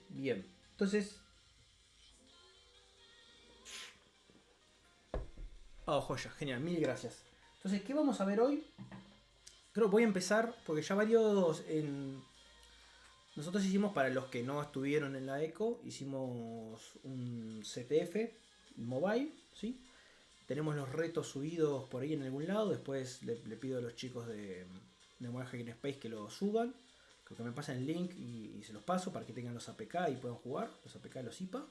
Bien, entonces... Oh, joya, genial, mil gracias. Entonces, ¿qué vamos a ver hoy? Creo que voy a empezar, porque ya varios nosotros hicimos, para los que no estuvieron en la ECO, hicimos un CTF mobile, ¿sí? Tenemos los retos subidos por ahí en algún lado. Después le pido a los chicos de Mobile Hacking Space que lo suban. Creo que me pasen el link y se los paso para que tengan los APK y puedan jugar. Los APK y los IPA.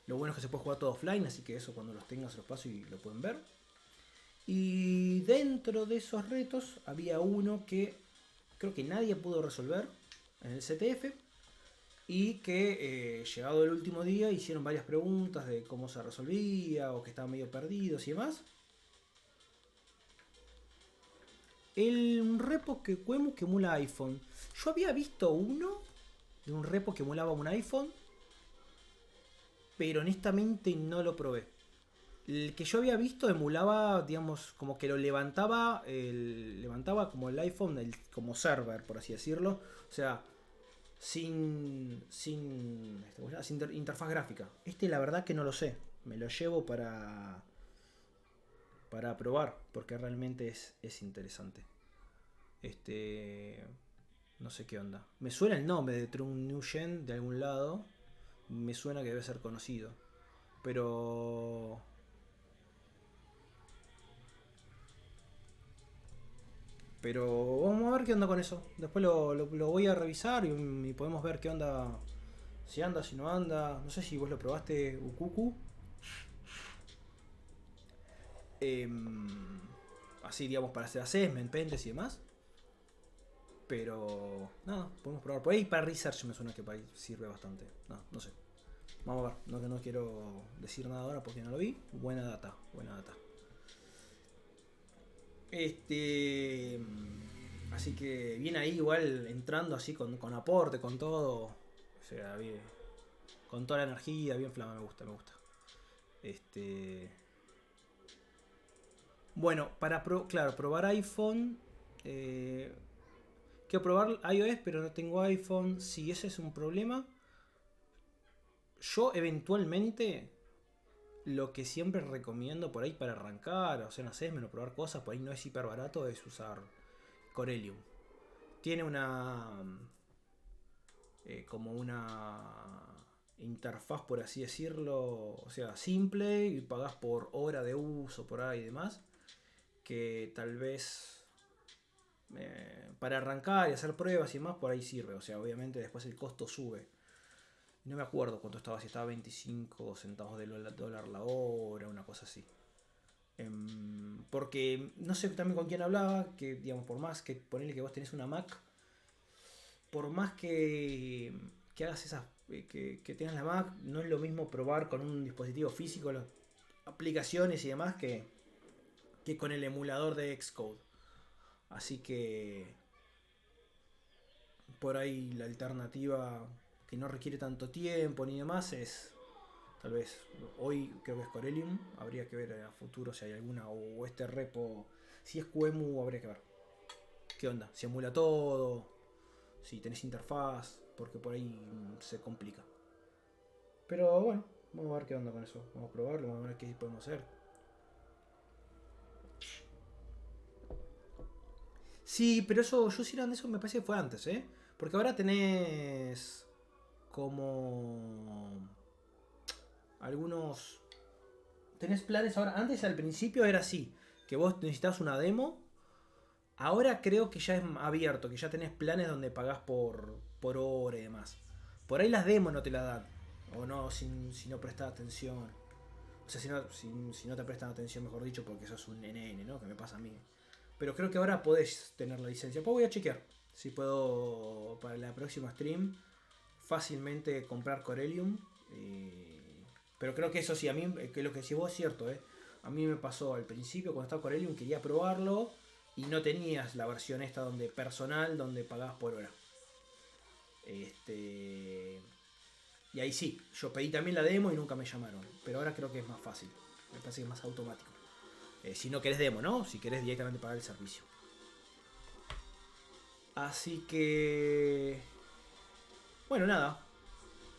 Lo bueno es que se puede jugar todo offline, así que eso cuando los tengan se los paso y lo pueden ver. Y dentro de esos retos había uno que creo que nadie pudo resolver en el CTF. Y que llegado el último día hicieron varias preguntas de cómo se resolvía o que estaban medio perdidos y demás. Un repo que Quemu que emula iPhone. Yo había visto uno de un repo que emulaba un iPhone, pero honestamente no lo probé. El que yo había visto emulaba, digamos, como que lo levantaba, levantaba como el iPhone, como server, por así decirlo. O sea, sin interfaz gráfica. Este la verdad que no lo sé. Me lo llevo para probar, porque realmente es interesante. Este, no sé qué onda. Me suena el nombre de Trung Nguyen de algún lado. Me suena que debe ser conocido. Pero. Pero vamos a ver qué onda con eso. Después lo voy a revisar y podemos ver qué onda. Si anda, si no anda. No sé si vos lo probaste, Ukuku. Así, digamos, para hacer assessment, pentes y demás. Pero. Nada, podemos probar. Por ahí para research me suena que para ahí sirve bastante. No, no sé. Vamos a ver, no quiero decir nada ahora porque no lo vi. Buena data, buena data. Este. Así que viene ahí igual entrando así con aporte, con todo. O sea, bien, con toda la energía, bien flama, me gusta, me gusta. Este. Bueno, claro, probar iPhone. eh, Quiero probar iOS, pero no tengo iPhone. Si ese es un problema, yo eventualmente lo que siempre recomiendo por ahí para arrancar, o hacer un assessment o probar cosas, por ahí no es hiper barato, es usar Corellium. Tiene como una interfaz, por así decirlo, o sea, simple y pagás por hora de uso, por ahí y demás, que tal vez para arrancar y hacer pruebas y demás, por ahí sirve. O sea, obviamente después el costo sube. No me acuerdo cuánto estaba, si estaba 25 centavos de dólar la hora, una cosa así. Porque no sé también con quién hablaba, que digamos, por más que ponerle que vos tenés una Mac, por más que hagas esas, que tengas la Mac, no es lo mismo probar con un dispositivo físico las aplicaciones y demás que con el emulador de Xcode. Así que por ahí la alternativa que no requiere tanto tiempo ni demás es tal vez hoy creo que es Corellium, habría que ver a futuro si hay alguna o este repo, si es QEMU habría que ver qué onda, si emula todo, si tenés interfaz, porque por ahí se complica. Pero bueno, vamos a ver qué onda con eso, vamos a probarlo, vamos a ver qué podemos hacer. Sí, pero eso, yo si eran de eso me parece que fue antes, ¿eh? Porque ahora tenés como algunos tenés planes ahora. Antes al principio era así, que vos necesitabas una demo. Ahora creo que ya es abierto, que ya tenés planes donde pagás por hora y demás. Por ahí las demos no te la dan. O no, si no prestás atención. O sea, si no te prestan atención, mejor dicho, porque sos un NN, ¿no? Que me pasa a mí. Pero creo que ahora podés tener la licencia. Pues voy a chequear. Si puedo para la próxima stream fácilmente comprar Corellium. Pero creo que eso sí, a mí, que lo que decís vos es cierto, ¿eh? A mí me pasó al principio cuando estaba Corellium, quería probarlo y no tenías la versión esta donde personal, donde pagabas por hora. Este. Y ahí sí, yo pedí también la demo y nunca me llamaron. Pero ahora creo que es más fácil. Me parece que es más automático. Si no querés demo, ¿no? Si querés directamente pagar el servicio. Así que. Bueno, nada.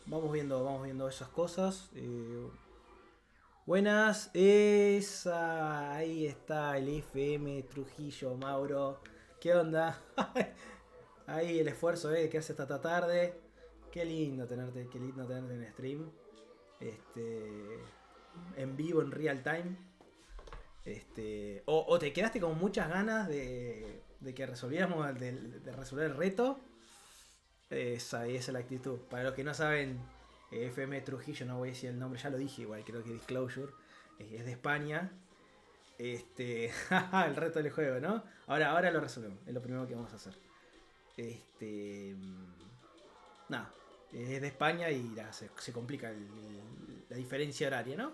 vamos viendo esas cosas. Buenas, esa, ahí está el FM Trujillo, Mauro. ¿Qué onda? Ahí el esfuerzo que hace esta tarde. Qué lindo tenerte en stream. Este, en vivo, en real time. O te quedaste con muchas ganas de que resolviéramos, de resolver el reto. Esa es la actitud. Para los que no saben, FM Trujillo, no voy a decir el nombre, ya lo dije igual, creo que Disclosure. Es de España. El reto del juego, ¿no? Ahora lo resolvemos, es lo primero que vamos a hacer. Nada, es de España y se complica la diferencia horaria, ¿no?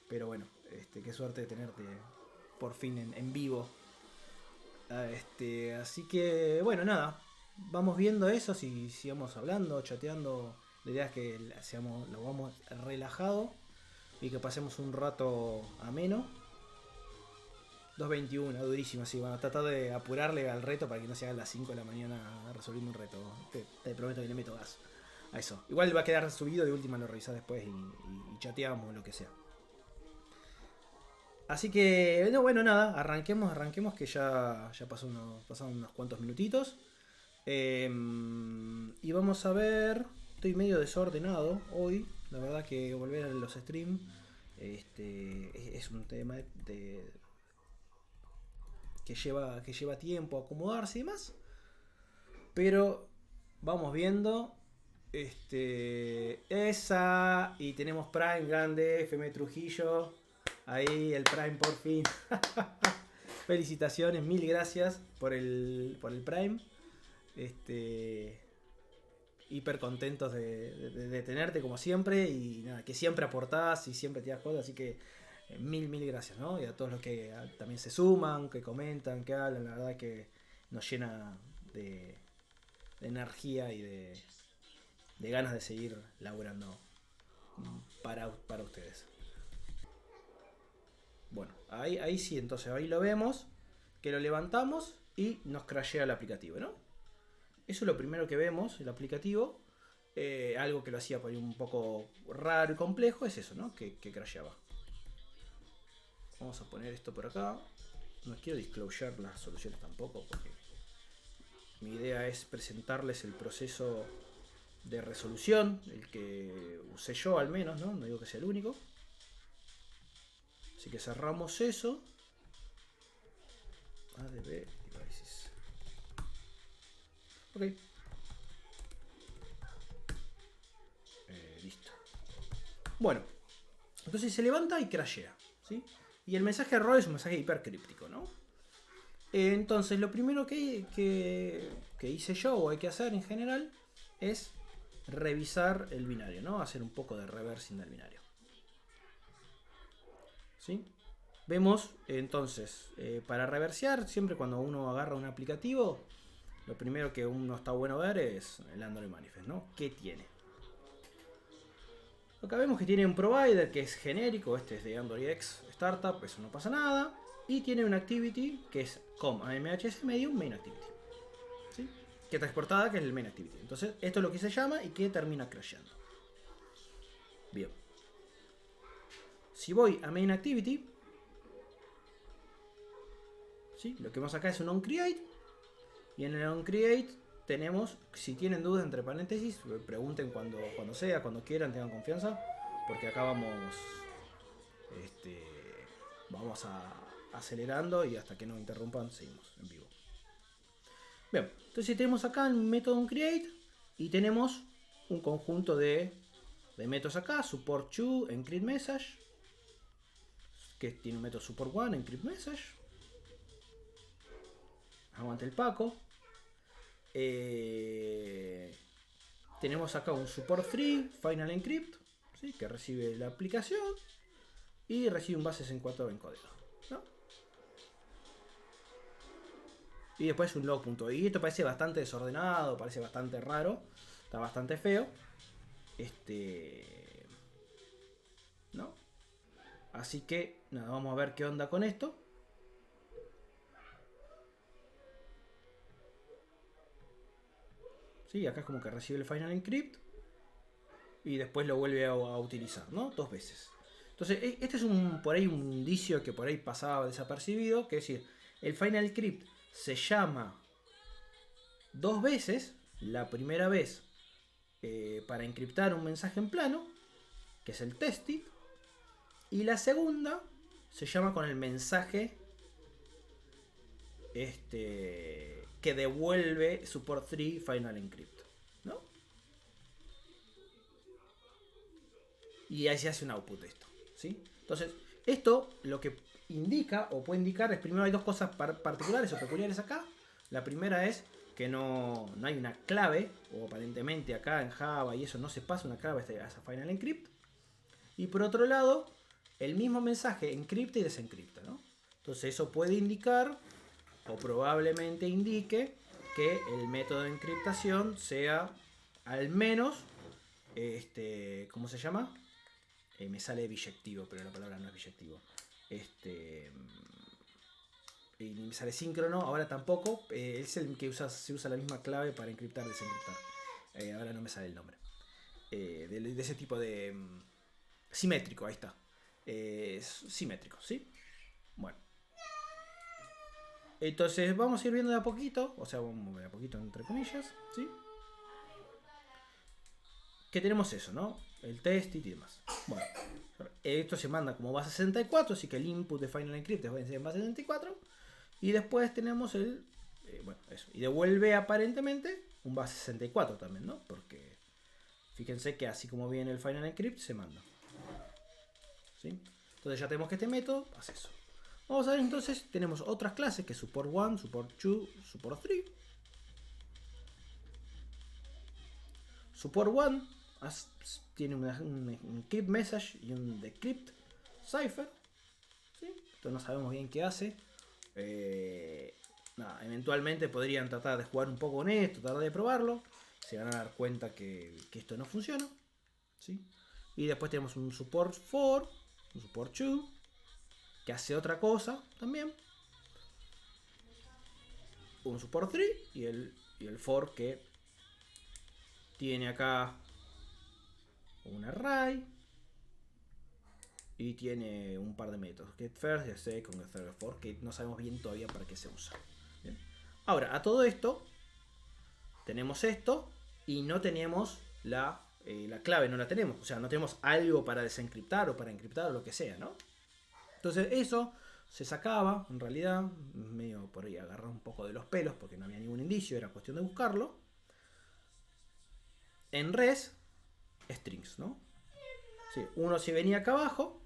Pero bueno, qué suerte de tenerte por fin en vivo. Así que, bueno, nada. Vamos viendo eso, si sigamos hablando, chateando. La idea es que lo vamos relajado y que pasemos un rato ameno. 2.21, durísimo, así. Bueno, tratar de apurarle al reto para que no se haga a las 5 de la mañana resolviendo un reto. Te prometo que le meto gas a eso. Igual va a quedar subido, de última lo revisás después y chateamos o lo que sea. Así que, no, bueno, nada, arranquemos que ya pasaron unos cuantos minutitos. Y vamos a ver, estoy medio desordenado hoy, la verdad que volver a los streams es un tema que lleva tiempo acomodarse y demás. Pero vamos viendo. Esa. Y tenemos Prime grande, FM Trujillo. Ahí el Prime por fin. Felicitaciones, mil gracias por el Prime. Hiper contentos de tenerte como siempre. Y nada, que siempre aportás y siempre te das cosas. Así que mil gracias, ¿no? Y a todos los que también se suman, que comentan, que hablan. La verdad que nos llena de energía y de ganas de seguir laburando para ustedes. Bueno, ahí sí, entonces ahí lo vemos, que lo levantamos y nos crashea el aplicativo, ¿no? Eso es lo primero que vemos, el aplicativo. Algo que lo hacía por ahí un poco raro y complejo es eso, ¿no? Que crasheaba. Vamos a poner esto por acá. No quiero disclosure las soluciones tampoco, porque mi idea es presentarles el proceso de resolución, el que usé yo al menos, ¿no? No digo que sea el único. Así que cerramos eso. ADB devices. Ok. Listo. Bueno. Entonces se levanta y crashea, ¿sí? Y el mensaje error es un mensaje hipercríptico, ¿no? Entonces lo primero que hice yo, o hay que hacer en general, es revisar el binario, ¿no? Hacer un poco de reversing del binario. ¿Sí? Vemos entonces, para reversear, siempre cuando uno agarra un aplicativo, lo primero que uno está bueno ver es el Android Manifest, ¿no? ¿Qué tiene? Acá vemos que tiene un provider que es genérico, este es de Android X Startup, eso no pasa nada. Y tiene una activity que es com AMHS medium main activity, ¿sí? Que está exportada, que es el main activity. Entonces esto es lo que se llama y que termina crasheando. Bien. Si voy a main activity, ¿sí? Lo que vemos acá es un onCreate. Y en el onCreate tenemos, si tienen dudas entre paréntesis, pregunten cuando sea, cuando quieran, tengan confianza. Porque acá vamos acelerando y hasta que nos interrumpan seguimos en vivo. Bien, entonces tenemos acá el método onCreate y tenemos un conjunto de métodos acá, support2, encrypt message, que tiene un método support1, encrypt message. Aguante el Paco. Tenemos acá un support3, final encrypt, ¿sí? Que recibe la aplicación y recibe un base 64 encodero, ¿no? Y después un log.y. Esto parece bastante desordenado, parece bastante raro, está bastante feo. ¿No? Así que nada, vamos a ver qué onda con esto. Sí, acá es como que recibe el final encrypt. y después lo vuelve a utilizar, ¿no? 2 veces. Entonces, este es por ahí un indicio que por ahí pasaba desapercibido, que es decir, el Final Encrypt se llama 2 veces, la primera vez para encriptar un mensaje en plano, que es el testit, y la segunda se llama con el mensaje que devuelve support 3 Final Encrypt, ¿no? Y ahí se hace un output de esto, ¿sí? Entonces, esto lo que indica o puede indicar es, primero hay dos cosas particulares o peculiares acá. La primera es que no hay una clave, o aparentemente acá en Java y eso no se pasa una clave a esa Final Encrypt. Y por otro lado, el mismo mensaje encripta y desencripta, ¿no? Entonces eso puede indicar, o probablemente indique, que el método de encriptación sea al menos, ¿cómo se llama? Me sale biyectivo, pero la palabra no es biyectivo. Y me sale síncrono, ahora tampoco. Es el que se usa la misma clave para encriptar y desencriptar. Ahora no me sale el nombre. De ese tipo de... simétrico, ahí está. Simétrico, ¿sí? Bueno. Entonces vamos a ir viendo de a poquito. O sea, vamos de a poquito entre comillas, ¿sí? Que tenemos eso, ¿no? El test y demás. Bueno, esto se manda como base 64, así que el input de Final Encrypt es en base 64. Y después tenemos el... bueno, eso. Y devuelve aparentemente un base 64 también, ¿no? Porque fíjense que así como viene el Final Encrypt, se manda. ¿Sí? Entonces ya tenemos que este método hace eso. Vamos a ver entonces, tenemos otras clases que es support 1, support 2, support 3. Support 1 tiene un encrypt message y un decrypt cipher. ¿Sí? Entonces no sabemos bien qué hace. Eventualmente podrían tratar de jugar un poco con esto, tratar de probarlo. Se van a dar cuenta que esto no funciona. ¿Sí? Y después tenemos un support 4, un support 2, que hace otra cosa también. Un support 3 y el 4 que tiene acá un array y tiene un par de métodos, get first, get second, get third, get fourth, que no sabemos bien todavía para qué se usa. Bien. Ahora, a todo esto tenemos esto y no tenemos la clave, no la tenemos, o sea, no tenemos algo para desencriptar o para encriptar o lo que sea, ¿no? Entonces eso se sacaba, en realidad, medio por ahí agarrar un poco de los pelos porque no había ningún indicio, era cuestión de buscarlo. En res, strings, ¿no? Sí, uno si venía acá abajo,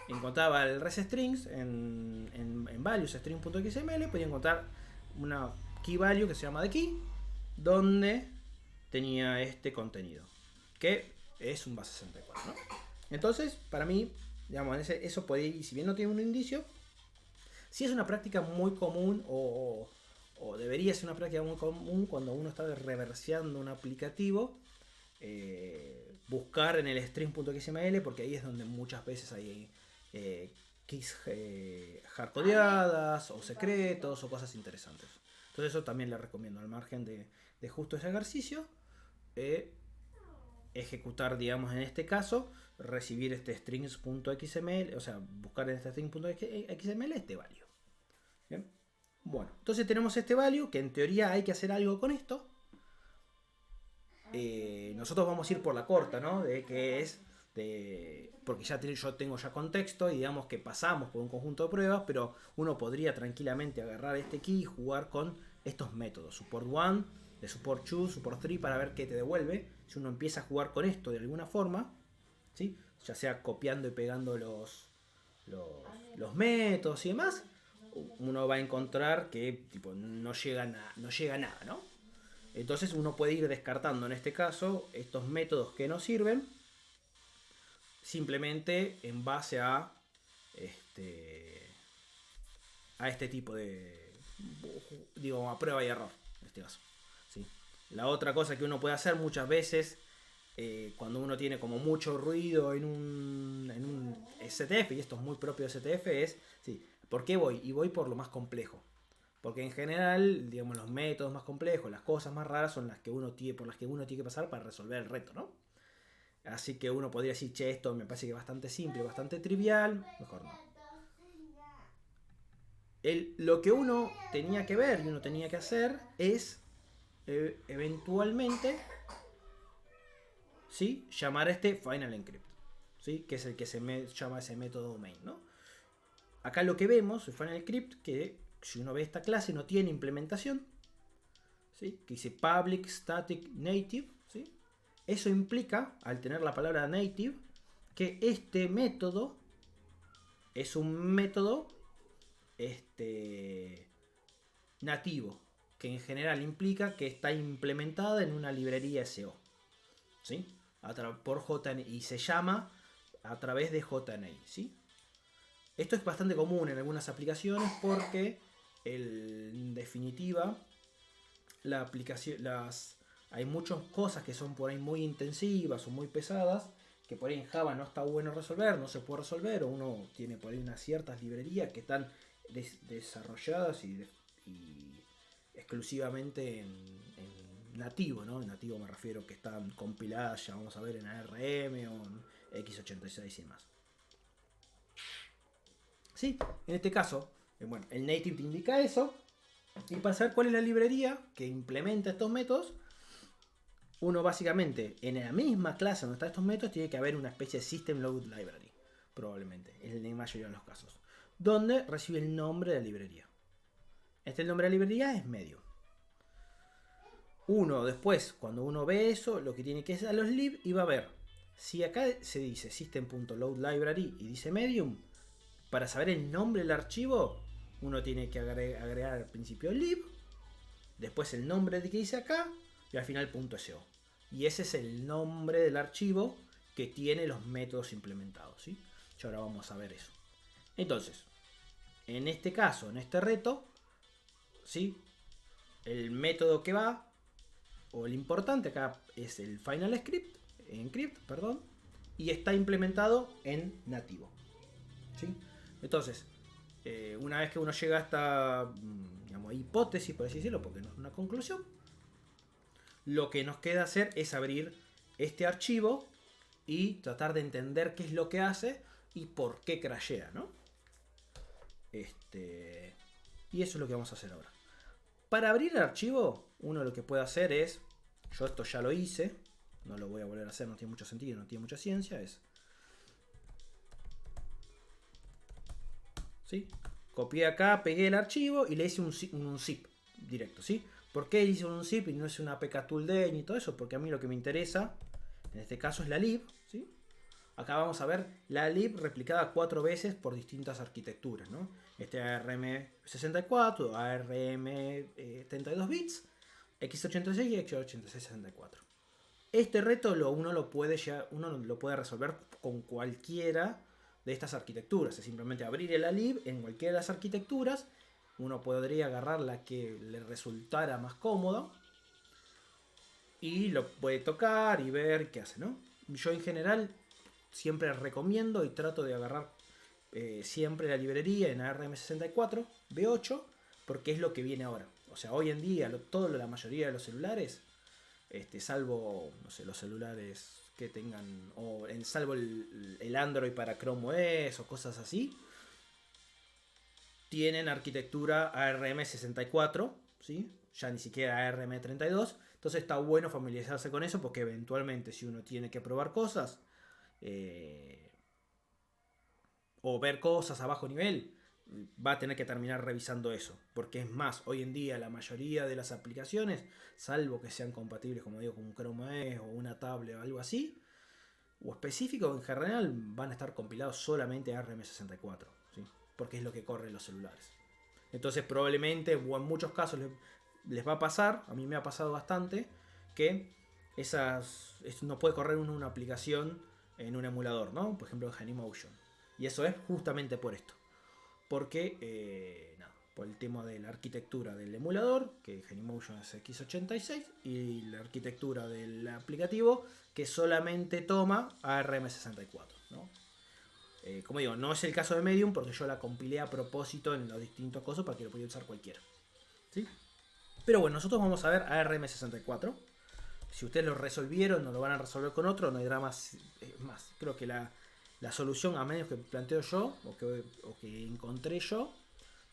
encontraba el res strings en values string.xml, podía encontrar una key value que se llama de key, donde tenía este contenido, que es un base 64, ¿no? Entonces, para mí, digamos, eso puede ir, si bien no tiene un indicio, sí es una práctica muy común o debería ser una práctica muy común cuando uno está reverseando un aplicativo, buscar en el string.xml, porque ahí es donde muchas veces hay keys hardcodeadas o secretos o cosas interesantes. Entonces eso también le recomiendo al margen de justo ese ejercicio. Ejecutar, digamos, en este caso, recibir este strings.xml, o sea, buscar en este string.xml este value. Bien. Bueno, entonces tenemos este value que en teoría hay que hacer algo con esto. Nosotros vamos a ir por la corta, ¿no? De que es porque yo tengo ya contexto y digamos que pasamos por un conjunto de pruebas, pero uno podría tranquilamente agarrar este key y jugar con estos métodos, support 1, de support 2, support 3, para ver qué te devuelve. Si uno empieza a jugar con esto de alguna forma, ¿sí? Ya sea copiando y pegando los métodos y demás, uno va a encontrar que tipo, no llega a nada, ¿no? Entonces uno puede ir descartando en este caso estos métodos que no sirven, simplemente en base a este tipo de, digo, a prueba y error en este caso, ¿sí? La otra cosa que uno puede hacer muchas veces, cuando uno tiene como mucho ruido en un STF, y esto es muy propio de STF, es, ¿sí? ¿Por qué voy? Y voy por lo más complejo. Porque en general, digamos, los métodos más complejos, las cosas más raras son las que uno tiene, por las que uno tiene que pasar para resolver el reto, ¿no? Así que uno podría decir, che, esto me parece que es bastante simple, bastante trivial, mejor no. Lo que uno tenía que ver y uno tenía que hacer es eventualmente, ¿sí?, llamar a este final encrypt, ¿sí?, que es el que llama ese método main, ¿no? Acá lo que vemos, el final encrypt, que si uno ve esta clase no tiene implementación, ¿sí?, que dice public static native, ¿sí? Eso implica, al tener la palabra native, que este método es un método nativo, que en general implica que está implementada en una librería SEO, ¿sí?, por JNI, y se llama a través de JNI, ¿sí? Esto es bastante común en algunas aplicaciones porque en definitiva la aplicación, hay muchas cosas que son por ahí muy intensivas o muy pesadas que por ahí en Java no está bueno resolver, no se puede resolver, o uno tiene por ahí unas ciertas librerías que están desarrolladas y exclusivamente en nativo, ¿no? En nativo me refiero que están compiladas, ya vamos a ver, en ARM o en x86 y demás. ¿Sí? En este caso, bueno, el native te indica eso. Y para saber cuál es la librería que implementa estos métodos, uno básicamente, en la misma clase donde están estos métodos, tiene que haber una especie de System Load Library, probablemente, en la mayoría de los casos, donde recibe el nombre de la librería. El nombre de la librería es Medium. Uno después, cuando uno ve eso, lo que tiene que ir a los lib y va a ver si acá se dice system.loadLibrary y dice Medium. Para saber el nombre del archivo, uno tiene que agregar al principio el lib, después el nombre que dice acá y al final .so. Y ese es el nombre del archivo que tiene los métodos implementados, ¿sí? Y ahora vamos a ver eso. Entonces, en este caso, en este reto, ¿sí?, el método que va, o el importante acá, es el final encrypt, perdón, y está implementado en nativo, ¿sí? Entonces, una vez que uno llega a esta, digamos, hipótesis, por así decirlo, porque no es una conclusión, lo que nos queda hacer es abrir este archivo y tratar de entender qué es lo que hace y por qué crashea, ¿no? Y eso es lo que vamos a hacer ahora. Para abrir el archivo, uno lo que puede hacer es, yo esto ya lo hice, no lo voy a volver a hacer, no tiene mucho sentido, no tiene mucha ciencia, es, ¿sí?, copié acá, pegué el archivo y le hice un zip directo, ¿sí? ¿Por qué hice un zip y no es una pktoolden y todo eso? Porque a mí lo que me interesa, en este caso, es la lib, ¿sí? Acá vamos a ver la lib replicada 4 veces por distintas arquitecturas, ¿no? ARM64, ARM 32 bits, x86 y x86-64. Este reto uno lo puede resolver con cualquiera de estas arquitecturas. Es simplemente abrir el lib en cualquiera de las arquitecturas. Uno podría agarrar la que le resultara más cómodo y lo puede tocar y ver qué hace, ¿no? Yo en general siempre recomiendo y trato de agarrar siempre la librería en ARM64 V8 porque es lo que viene ahora. O sea, hoy en día la mayoría de los celulares, salvo, no sé, los celulares que tengan, salvo el Android para Chrome OS o cosas así, tienen arquitectura ARM64, ¿sí? Ya ni siquiera ARM32. Entonces está bueno familiarizarse con eso porque eventualmente si uno tiene que probar cosas o ver cosas a bajo nivel, va a tener que terminar revisando eso. Porque es más, hoy en día la mayoría de las aplicaciones, salvo que sean compatibles, como digo, con un Chrome OS o una tablet o algo así, o específico, en general van a estar compilados solamente a ARM64, ¿sí? Porque es lo que corre en los celulares. Entonces probablemente, o en muchos casos les va a pasar, a mí me ha pasado bastante, que no puede correr una aplicación en un emulador, ¿no? Por ejemplo en Genymotion. Y eso es justamente por esto. Porque, por el tema de la arquitectura del emulador, que Genymotion es x86, y la arquitectura del aplicativo, que solamente toma ARM64, ¿no? Como digo, no es el caso de Medium porque yo la compilé a propósito en los distintos cosas para que lo pudiera usar cualquiera. Pero bueno, nosotros vamos a ver ARM64. Si ustedes lo resolvieron, no lo van a resolver con otro, no hay drama más. Creo que la solución, a menos que planteo yo, o que encontré yo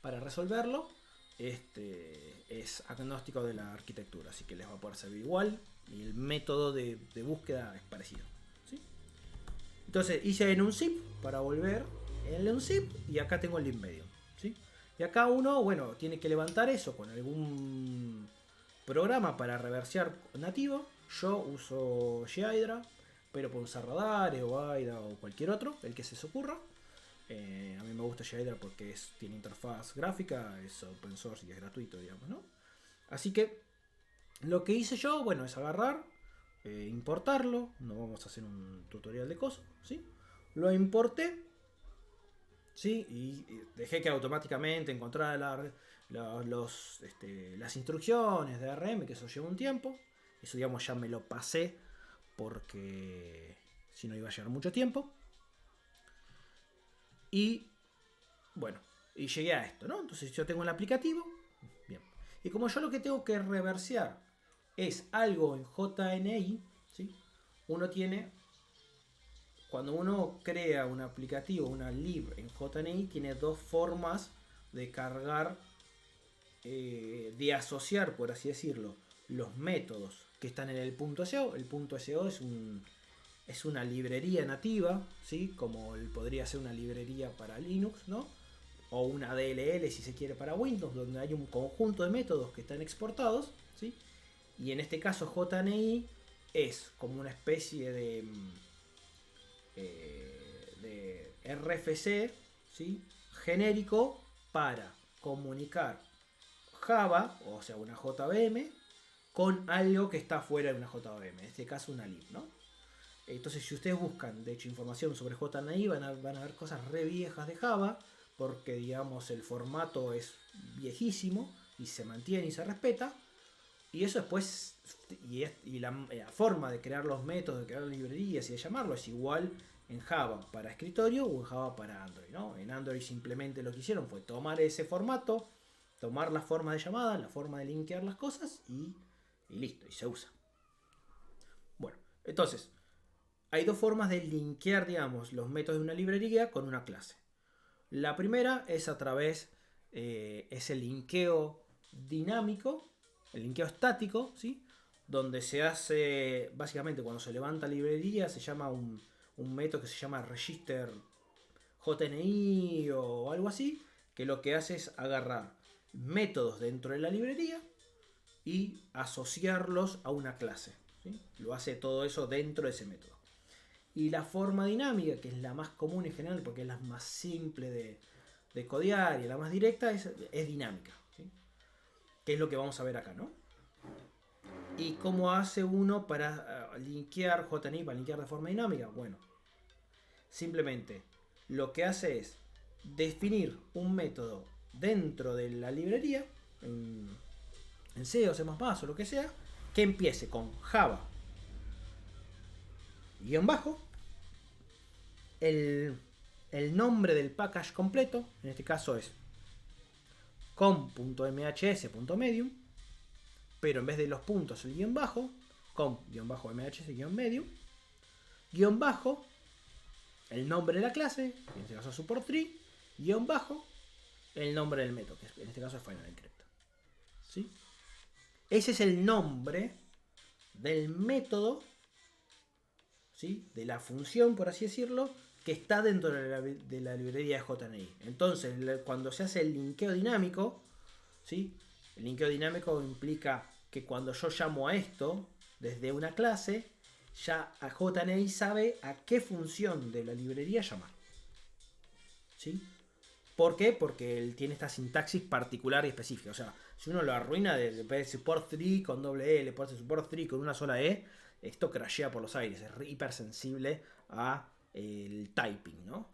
para resolverlo, es agnóstico de la arquitectura. Así que les va a poder servir igual. Y el método de búsqueda es parecido. ¿Sí? Entonces hice en un zip para volver en un zip. Y acá tengo el link medio. ¿Sí? Y acá uno, bueno, tiene que levantar eso con algún programa para reversear nativo. Yo uso Ghidra, pero puedo usar Radare o Aida o cualquier otro, el que se os ocurra. A mí me gusta Ghidra porque tiene interfaz gráfica, es open source y es gratuito, digamos, ¿no? Así que lo que hice yo, bueno, es agarrar, importarlo. No vamos a hacer un tutorial de cosas, ¿sí? Lo importé, ¿sí? Y dejé que automáticamente encontrara las instrucciones de ARM, que eso lleva un tiempo. Eso, digamos, ya me lo pasé porque si no iba a llevar mucho tiempo. Y bueno, y llegué a esto, ¿no? Entonces yo tengo el aplicativo. Bien. Y como yo lo que tengo que reversear es algo en JNI, ¿sí? Uno tiene, cuando uno crea un aplicativo, una lib en JNI, tiene dos formas de cargar, de asociar, por así decirlo, los métodos que están en el punto SEO. El punto SEO es una librería nativa, ¿sí? Como podría ser una librería para Linux, ¿no? O una DLL si se quiere para Windows, donde hay un conjunto de métodos que están exportados, ¿sí? Y en este caso JNI es como una especie de RFC, ¿sí? Genérico para comunicar Java, o sea, una JVM, con algo que está fuera de una JVM, en este caso una lib, ¿no? Entonces, si ustedes buscan, de hecho, información sobre JNI, van a ver cosas re viejas de Java, porque, digamos, el formato es viejísimo y se mantiene y se respeta. Y eso después, y la forma de crear los métodos, de crear librerías y de llamarlo es igual en Java para escritorio o en Java para Android, ¿no? En Android simplemente lo que hicieron fue tomar ese formato, tomar la forma de llamada, la forma de linkear las cosas y listo, y se usa. Bueno, entonces, hay dos formas de linkear, digamos, los métodos de una librería con una clase. La primera es a través, es el linkeo dinámico, el linkeo estático, ¿sí? Donde se hace, básicamente cuando se levanta la librería, se llama un método que se llama register JNI o algo así, que lo que hace es agarrar métodos dentro de la librería y asociarlos a una clase, ¿sí? Lo hace todo eso dentro de ese método. Y la forma dinámica, que es la más común en general, porque es la más simple de codear y la más directa, es dinámica, ¿sí? Que es lo que vamos a ver acá, ¿no? ¿Y cómo hace uno para linkear JNI, para linkear de forma dinámica? Bueno, simplemente lo que hace es definir un método dentro de la librería, en C o C++ o lo que sea, que empiece con Java guión bajo, el nombre del package completo, en este caso es com.mhs.medium, pero en vez de los puntos el guión bajo, com-mhs-medium, guión bajo, el nombre de la clase, en este caso support tree, guión bajo, el nombre del método, que en este caso es Final Encrypt. ¿Sí? Ese es el nombre del método, ¿sí? De la función, por así decirlo, que está dentro de la librería de JNI. Entonces, cuando se hace el linkeo dinámico, ¿sí? El linkeo dinámico implica que cuando yo llamo a esto desde una clase, ya a JNI sabe a qué función de la librería llamar. ¿Sí? ¿Por qué? Porque él tiene esta sintaxis particular y específica. O sea, si uno lo arruina de support 3 con doble E, le pone support 3 con una sola E, esto crashea por los aires. Es hipersensible a el typing, ¿no?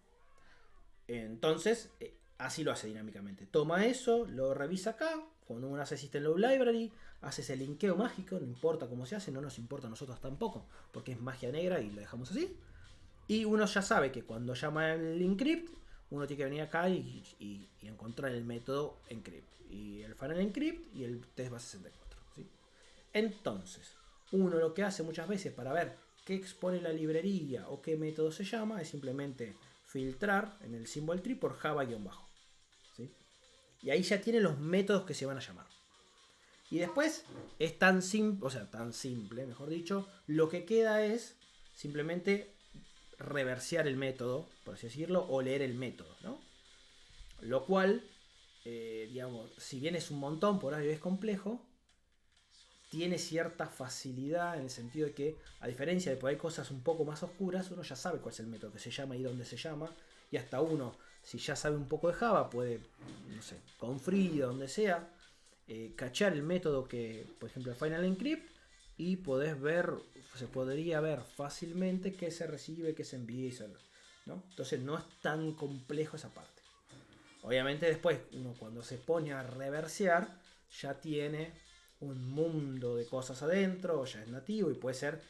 Entonces, así lo hace dinámicamente. Toma eso, lo revisa acá. Cuando uno hace System Load Library, hace ese linkeo mágico. No importa cómo se hace, no nos importa a nosotros tampoco, porque es magia negra y lo dejamos así. Y uno ya sabe que cuando llama el encrypt, uno tiene que venir acá y encontrar el método encrypt. Y el final encrypt y el test base 64. ¿Sí? Entonces, uno lo que hace muchas veces para ver qué expone la librería o qué método se llama es simplemente filtrar en el symbol tree por Java-bajo. ¿Sí? Y ahí ya tiene los métodos que se van a llamar. Y después es tan simple, tan simple, mejor dicho, lo que queda es simplemente reversear el método, por así decirlo, o leer el método, ¿no? Lo cual, digamos, si bien es un montón, por ahí es complejo, tiene cierta facilidad en el sentido de que, a diferencia de por ahí cosas un poco más oscuras, uno ya sabe cuál es el método que se llama y dónde se llama, y hasta uno, si ya sabe un poco de Java, puede, no sé, con Free, donde sea, cachar el método que, por ejemplo, el Final Encrypt, y podés ver, se podría ver fácilmente qué se recibe, qué se envía, ¿no? Entonces no es tan complejo esa parte. Obviamente después, uno cuando se pone a reversear, ya tiene un mundo de cosas adentro, ya es nativo y puede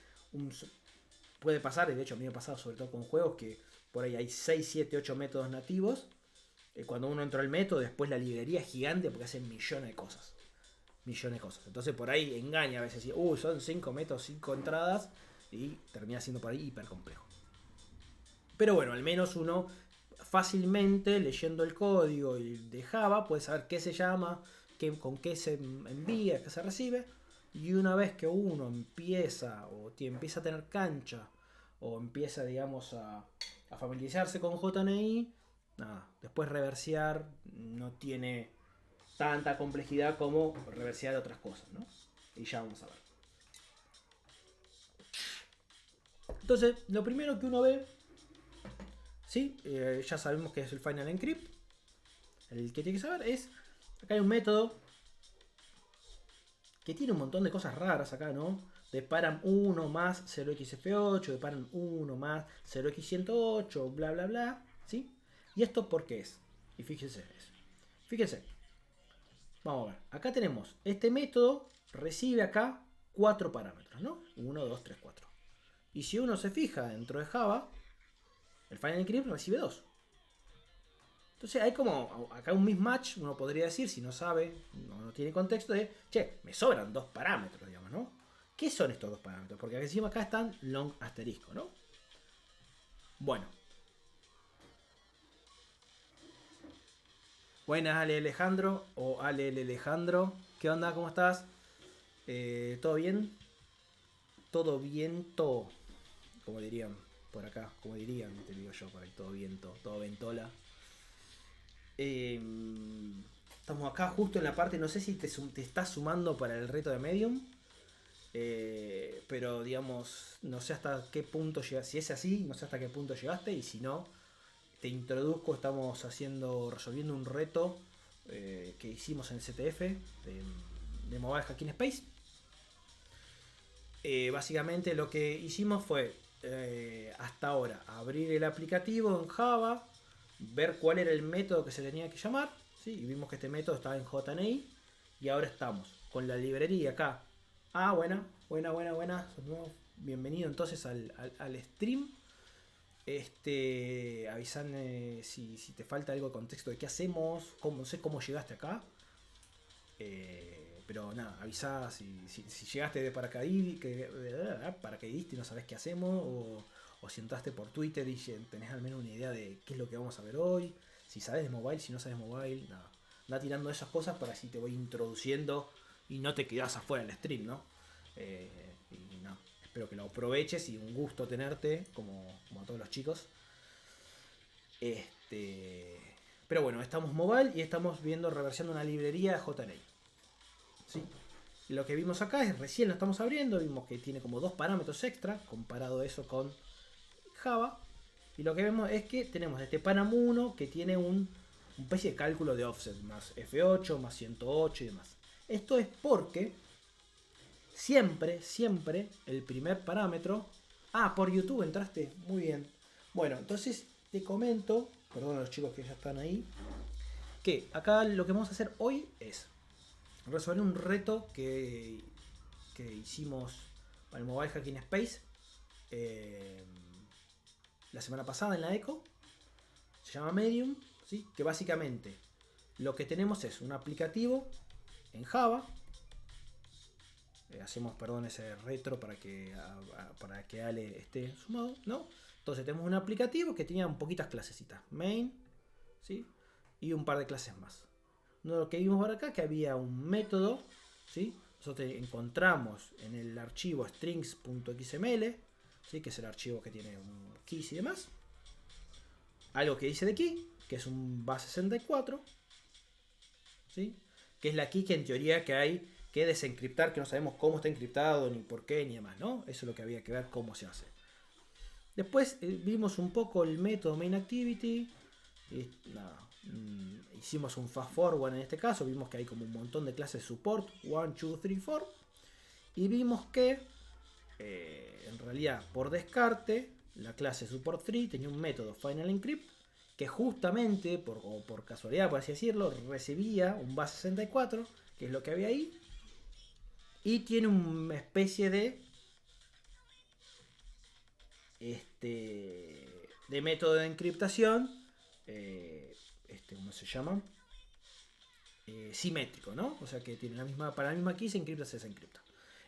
pasar, y de hecho a mí me ha pasado sobre todo con juegos que por ahí hay 6, 7, 8 métodos nativos. Cuando uno entra al método, después la librería es gigante porque hace millones de cosas. Millones de cosas. Entonces por ahí engaña a veces. Son 5 métodos, 5 entradas. Y termina siendo por ahí hiper complejo. Pero bueno, al menos uno fácilmente leyendo el código de Java puede saber qué se llama, con qué se envía, qué se recibe. Y una vez que uno empieza a tener cancha o empieza, digamos, a familiarizarse con JNI, nada, después reversear no tiene tanta complejidad como reversear otras cosas, ¿no? Y ya vamos a ver. Entonces, lo primero que uno ve, ¿sí? Ya sabemos que es el Final Encrypt. El que tiene que saber es, acá hay un método que tiene un montón de cosas raras acá, ¿no? De param 1 más 0xf8, de param 1 más 0x108, bla, bla, bla, ¿sí? ¿Y esto por qué es? Y fíjense, vamos a ver, acá tenemos, este método recibe acá 4 parámetros, ¿no? 1, 2, 3, 4. Y si uno se fija dentro de Java, el Final Encrypt recibe 2. Entonces hay como acá un mismatch, uno podría decir, si no sabe, no tiene contexto, de, che, me sobran 2 parámetros, digamos, ¿no? ¿Qué son estos 2 parámetros? Porque encima acá están long asterisco, ¿no? Bueno. Buenas, Ale Alejandro, o Ale Alejandro. ¿Qué onda? ¿Cómo estás? ¿Todo bien? Todo viento, como dirían por acá, como dirían, te digo yo por ahí, todo viento, todo ventola. Estamos acá justo en la parte, no sé si te estás sumando para el reto de Medium, pero digamos, no sé hasta qué punto llegaste, si es así, no sé hasta qué punto llegaste, y si no, te introduzco, estamos resolviendo un reto que hicimos en el CTF de Mobile Hacking Space. Básicamente lo que hicimos fue hasta ahora abrir el aplicativo en Java, ver cuál era el método que se tenía que llamar, ¿sí? Y vimos que este método estaba en JNI y ahora estamos con la librería acá. Buena. Bienvenido entonces al stream. Avisame si te falta algo de contexto de qué hacemos, no sé cómo llegaste acá. Pero nada, avisá si llegaste de paracaidista y no sabes qué hacemos, o si entraste por Twitter y tenés al menos una idea de qué es lo que vamos a ver hoy, si sabes de mobile, si no sabes mobile, nada. Anda tirando esas cosas para así te voy introduciendo y no te quedas afuera del stream, ¿no? Y nada, espero que lo aproveches y un gusto tenerte, como a todos los chicos. Pero bueno, estamos mobile y estamos viendo reversión de una librería de JNI. ¿Sí? Lo que vimos acá es, recién lo estamos abriendo, vimos que tiene como 2 parámetros extra, comparado eso con Java. Y lo que vemos es que tenemos este param 1 que tiene un especie de cálculo de offset, más F8, más 108 y demás. Esto es porque siempre el primer parámetro... por YouTube entraste, muy bien. Bueno, entonces te comento, perdón a los chicos que ya están ahí, que acá lo que vamos a hacer hoy es resolver un reto que hicimos para el Mobile Hacking Space la semana pasada en la ECO. Se llama Medium, ¿sí? Que básicamente lo que tenemos es un aplicativo en Java. Hacemos, perdón, ese retro para que Ale esté sumado, ¿no? Entonces tenemos un aplicativo que tenía un poquitas clasecitas. Main, ¿sí? Y un par de clases más. Lo que vimos por acá que había un método, ¿sí? Nosotros encontramos en el archivo strings.xml, ¿sí? Que es el archivo que tiene un keys y demás. Algo que dice de key, que es un base64, ¿sí? Que es la key que en teoría que hay que desencriptar, que no sabemos cómo está encriptado, ni por qué, ni demás, ¿no? Eso es lo que había que ver cómo se hace. Después vimos un poco el método mainActivity. Hicimos un fast forward en este caso. Vimos que hay como un montón de clases support, 1, 2, 3, 4. Y vimos que en realidad por descarte la clase support 3 tenía un método final encrypt que justamente por casualidad, por así decirlo, recibía un base64, que es lo que había ahí, y tiene una especie de método de encriptación, ¿cómo se llama? Simétrico, ¿no? O sea que tiene para la misma key se encripta, se desencripta.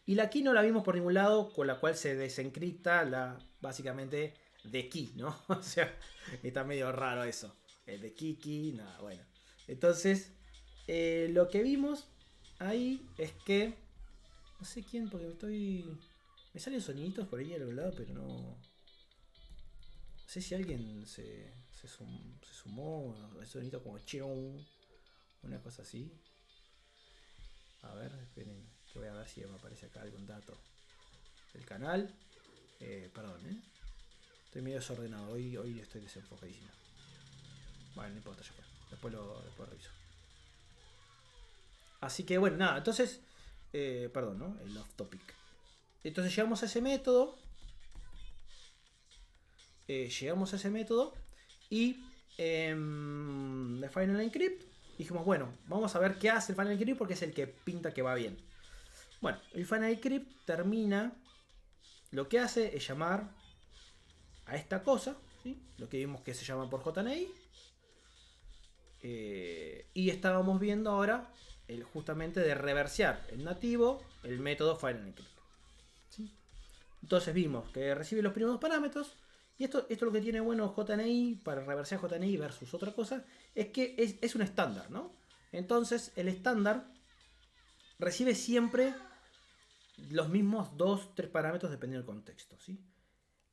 Y la key no la vimos por ningún lado, con la cual se desencripta básicamente de key, ¿no? O sea, está medio raro eso. De key, nada, bueno. Entonces, lo que vimos ahí es que, no sé quién, porque me salen soniditos por ahí a algún lado, pero no sé si alguien se sumó, el sonido como cheon, una cosa así. A ver, esperen, que voy a ver si me aparece acá algún dato del canal. Perdón, estoy medio desordenado, hoy estoy desenfocadísimo. Bueno, no importa, ya fue. Después reviso. Así que bueno, nada, entonces, perdón, ¿no? El off topic. Entonces llegamos a ese método. Y de Final Encrypt dijimos, bueno, vamos a ver qué hace el Final Encrypt porque es el que pinta que va bien. Bueno, el Final Encrypt termina, lo que hace es llamar a esta cosa, ¿sí? Lo que vimos que se llama por JNI. Y estábamos viendo ahora justamente de reversear en nativo el método Final Encrypt, ¿sí? Entonces vimos que recibe los primeros parámetros. Y esto lo que tiene bueno JNI para reversear JNI versus otra cosa es que es un estándar, ¿no? Entonces el estándar recibe siempre los mismos 2-3 parámetros dependiendo del contexto, ¿sí?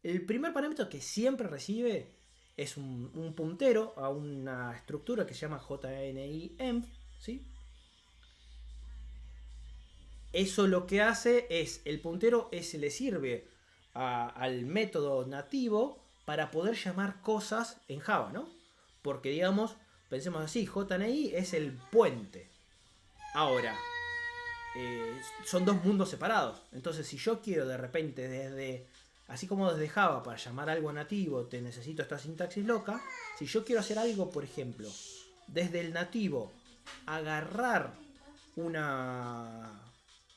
El primer parámetro que siempre recibe es un puntero a una estructura que se llama JNI-env, ¿sí? Eso lo que hace es, el puntero le sirve al método nativo para poder llamar cosas en Java, ¿no? Porque digamos, pensemos así, JNI es el puente. Ahora, son dos mundos separados. Entonces, si yo quiero de repente así como desde Java para llamar algo nativo te necesito esta sintaxis loca, si yo quiero hacer algo, por ejemplo, desde el nativo agarrar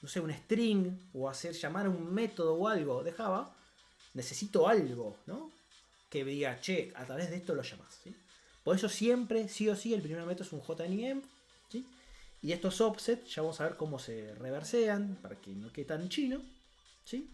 no sé, un string o hacer llamar a un método o algo de Java, necesito algo, ¿no? Que diga, che, a través de esto lo llamas, ¿sí? Por eso siempre, sí o sí, el primer método es un JNIM, ¿sí? Y estos offsets ya vamos a ver cómo se reversean para que no quede tan chino, ¿sí?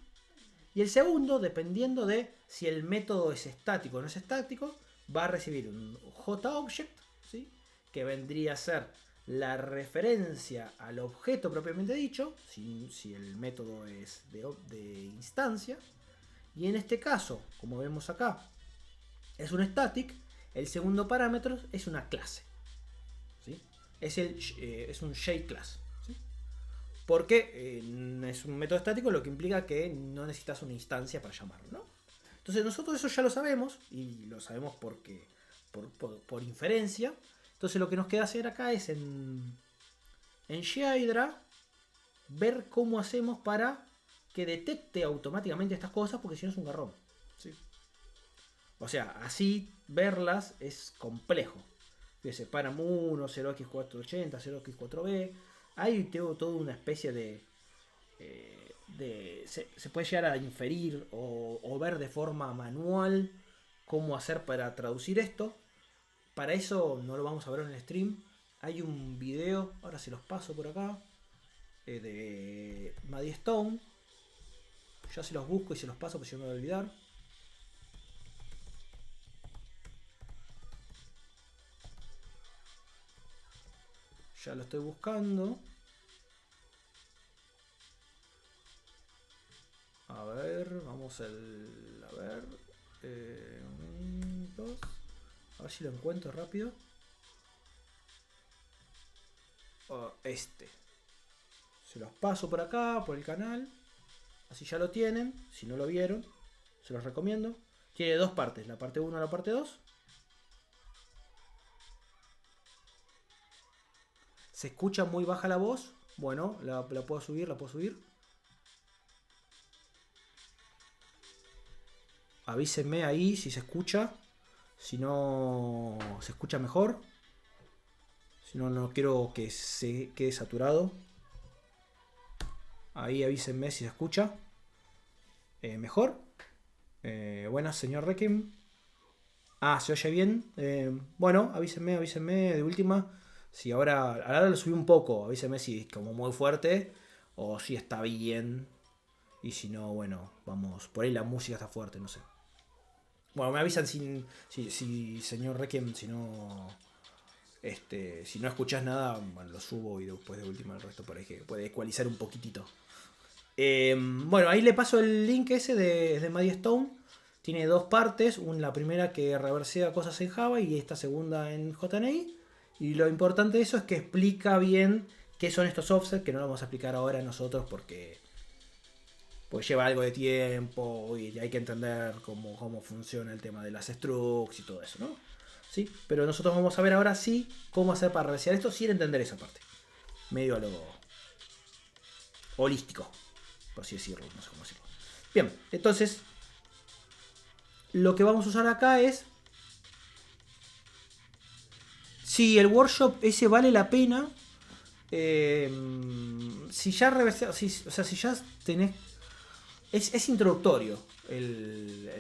Y el segundo, dependiendo de si el método es estático o no es estático, va a recibir un JObject, ¿sí? Que vendría a ser la referencia al objeto propiamente dicho, si el método es de instancia. Y en este caso, como vemos acá, es un static. El segundo parámetro es una clase, ¿sí? Es un JClass, ¿sí? Porque es un método estático, lo que implica que no necesitas una instancia para llamarlo, ¿no? Entonces nosotros eso ya lo sabemos, y lo sabemos porque por inferencia. Entonces lo que nos queda hacer acá es en Hydra ver cómo hacemos para que detecte automáticamente estas cosas, porque si no es un garrón, ¿sí? O sea, así verlas es complejo. Fíjese, param 1, 0x480, 0x4b. Hay toda una especie se puede llegar a inferir o ver de forma manual cómo hacer para traducir esto. para eso no lo vamos a ver en el stream. Hay un video, ahora se los paso por acá, de Maddie Stone. Ya se los busco y se los paso, porque yo me voy a olvidar. Ya lo estoy buscando. A ver, vamos al... A ver... 1, 2... A ver si lo encuentro rápido. Este. Se los paso por acá, por el canal. Así ya lo tienen. Si no lo vieron, se los recomiendo. Tiene dos partes, la parte 1 y la parte 2. Se escucha muy baja la voz. Bueno, la puedo subir, la puedo subir. Avísenme ahí si se escucha. Si no se escucha mejor. Si no, no quiero que se quede saturado. Ahí avísenme si se escucha mejor. Buenas, señor Requiem. Se oye bien. Bueno, avísenme de última. Si ahora lo subí un poco. Avísenme si es como muy fuerte o si está bien. Y si no, bueno, vamos. Por ahí la música está fuerte, no sé. Bueno, me avisan si señor Requiem, si no escuchás nada, bueno, lo subo y después de última el resto por ahí que puede ecualizar un poquitito. Bueno, ahí le paso el link ese de Maddie Stone. Tiene dos partes, la primera que reversea cosas en Java y esta segunda en JNI. Y lo importante de eso es que explica bien qué son estos offsets, que no lo vamos a explicar ahora nosotros porque lleva algo de tiempo y hay que entender cómo funciona el tema de las structs y todo eso, ¿no? ¿Sí? Pero nosotros vamos a ver ahora sí cómo hacer para reversear esto sin entender esa parte. Medio a lo holístico, por así decirlo, no sé cómo decirlo. Bien, entonces lo que vamos a usar acá es... Si el workshop ese vale la pena, si ya reverseado, si ya tenés... Es introductorio el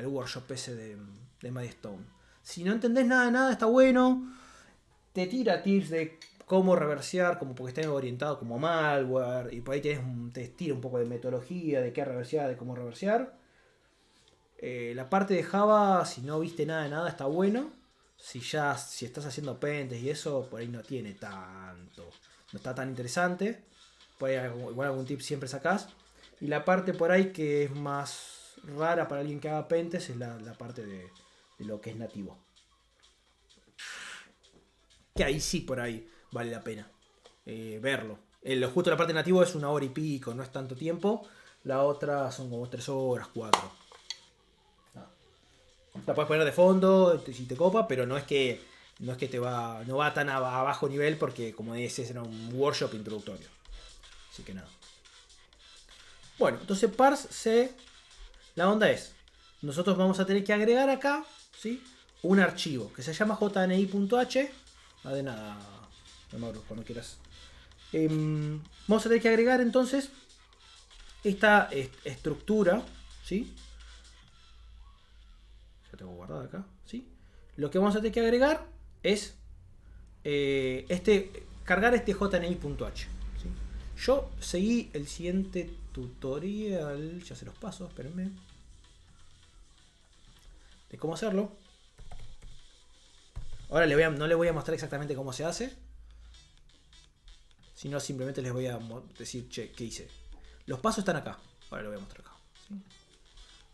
workshop ese de Maddie Stone. Si no entendés nada de nada, está bueno. Te tira tips de cómo reversear, como porque está orientado como malware. Y por ahí te tira un poco de metodología, de qué reversear, de cómo reversear. La parte de Java, si no viste nada de nada, está bueno. Si estás haciendo pentest y eso, por ahí no tiene tanto. No está tan interesante. Por ahí igual algún tip siempre sacás. Y la parte por ahí que es más rara para alguien que haga pentest es la parte de lo que es nativo. Que ahí sí por ahí vale la pena verlo. Justo la parte nativo es 1 hora y pico, no es tanto tiempo. La otra son como 3 horas, 4. La puedes poner de fondo si te copa, pero no es que no va tan a bajo nivel porque como dices era un workshop introductorio. Así que nada. Bueno, entonces parse, la onda es, nosotros vamos a tener que agregar acá, ¿sí? Un archivo que se llama jni.h. De nada, Mauro, cuando quieras. Vamos a tener que agregar entonces esta estructura, ¿sí? Ya tengo guardada acá, ¿sí? Lo que vamos a tener que agregar es cargar este jni.h. ¿sí? Yo seguí el siguiente tutorial, ya se los paso, espérenme, de cómo hacerlo. Ahora no les voy a mostrar exactamente cómo se hace, sino simplemente les voy a decir, che, ¿qué hice? Los pasos están acá. Ahora lo voy a mostrar acá, ¿sí?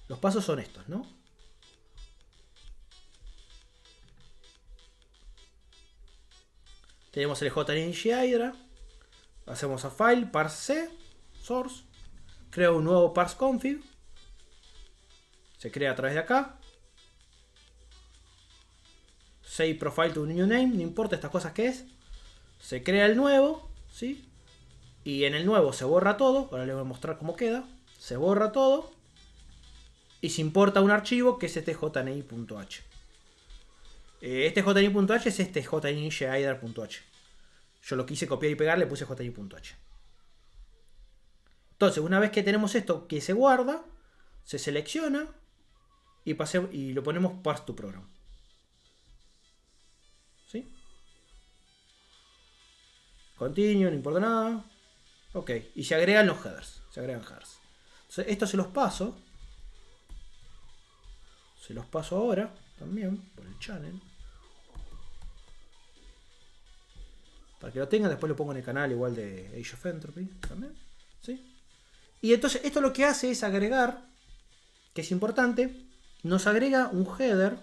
Los pasos son estos, ¿no? Tenemos el JNG Hydra. Hacemos a file, parse, source. Creo un nuevo parse config. Se crea a través de acá. Save profile to new name. No importa estas cosas que es. Se crea el nuevo, ¿sí? Y en el nuevo se borra todo. Ahora les voy a mostrar cómo queda. Se borra todo. Y se importa un archivo que es este jni.h. Este jni.h es este jni.hydra.h. Yo lo quise copiar y pegar, le puse jni.h. Entonces, una vez que tenemos esto que se guarda, se selecciona y lo ponemos parse to program. Continue, no importa nada. Ok, y se agregan los headers. Se agregan headers. Entonces, esto se los paso. Se los paso ahora también por el channel. Para que lo tengan, después lo pongo en el canal igual de Age of Entropy también. ¿Sí? Y entonces esto lo que hace es agregar, que es importante, nos agrega un header,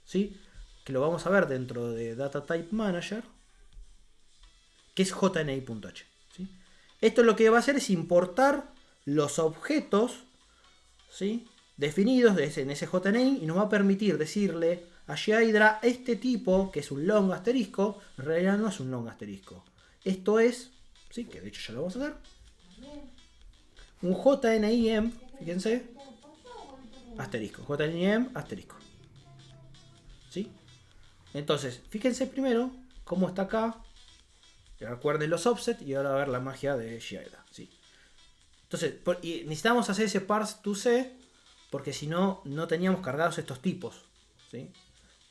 ¿sí? Que lo vamos a ver dentro de Data Type Manager, que es jni.h. ¿Sí? Esto lo que va a hacer es importar los objetos, ¿sí? Definidos en ese JNI y nos va a permitir decirle a Hydra este tipo, que es un long asterisco, en realidad no es un long asterisco. Esto es, ¿sí? Que de hecho ya lo vamos a hacer, un JNIM, fíjense, asterisco, JNIM asterisco. ¿Sí? Entonces, fíjense primero cómo está acá. Recuerden los offset y ahora a ver la magia de Hydra. ¿Sí? Entonces, y necesitamos hacer ese parse to C porque si no, no teníamos cargados estos tipos. ¿Sí?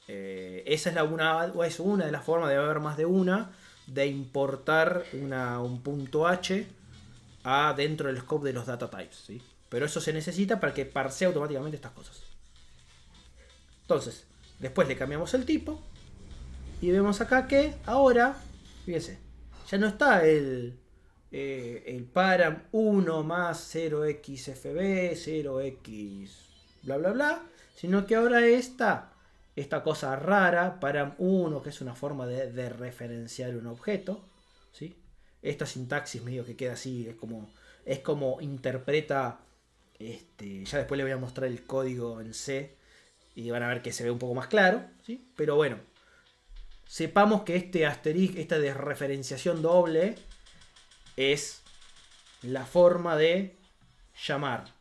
Esa es una de las formas, debe haber más de una, de importar un punto H dentro del scope de los data types. ¿Sí? Pero eso se necesita para que parsee automáticamente estas cosas. Entonces, después le cambiamos el tipo y vemos acá que ahora, fíjense, ya no está el param 1 más 0xfb, 0x bla bla bla, sino que ahora está esta cosa rara, param 1, que es una forma de referenciar un objeto, ¿sí? Esta sintaxis medio que queda así, es como interpreta, ya después le voy a mostrar el código en C y van a ver que se ve un poco más claro, ¿sí? Pero bueno, sepamos que este asterisco, esta desreferenciación doble, es la forma de llamar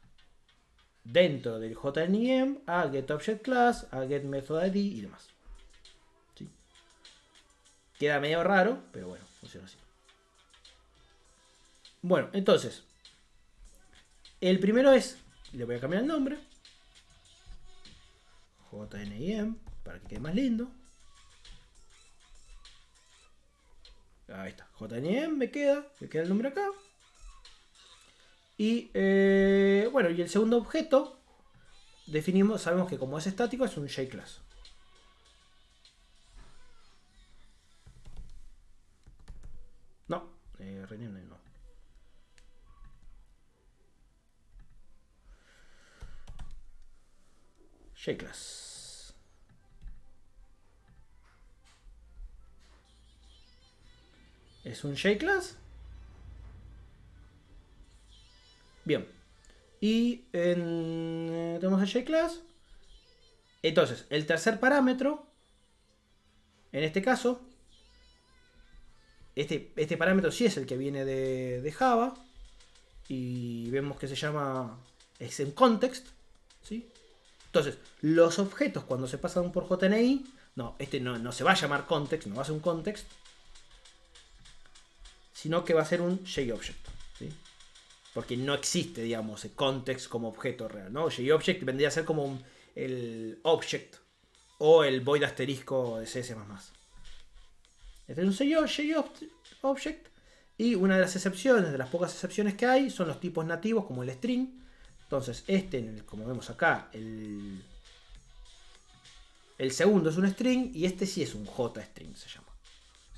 dentro del JNIM a getObjectClass, a getMethodID y demás. ¿Sí? Queda medio raro, pero bueno, funciona así. Bueno, entonces, el primero es, le voy a cambiar el nombre, JNIM, para que quede más lindo. Ahí está, JNIM me queda el nombre acá. Y bueno, y el segundo objeto sabemos que como es estático es un JClass. No, rename no. JClass. ¿Es un JClass? Bien. Y tenemos el JClass. Entonces, el tercer parámetro, en este caso, este parámetro sí es el que viene de Java. Y vemos que se llama XMContext. ¿Sí? Entonces, los objetos cuando se pasan por JNI, no se va a llamar context, no va a ser un context, sino que va a ser un JObject. ¿Sí? Porque no existe, digamos, el context como objeto real, ¿no? JObject vendría a ser como el object o el void asterisco de CS++. Este es un JObject y una de las excepciones, de las pocas excepciones que hay, son los tipos nativos como el string. Entonces, como vemos acá, el segundo es un string y este sí es un JString, se llama.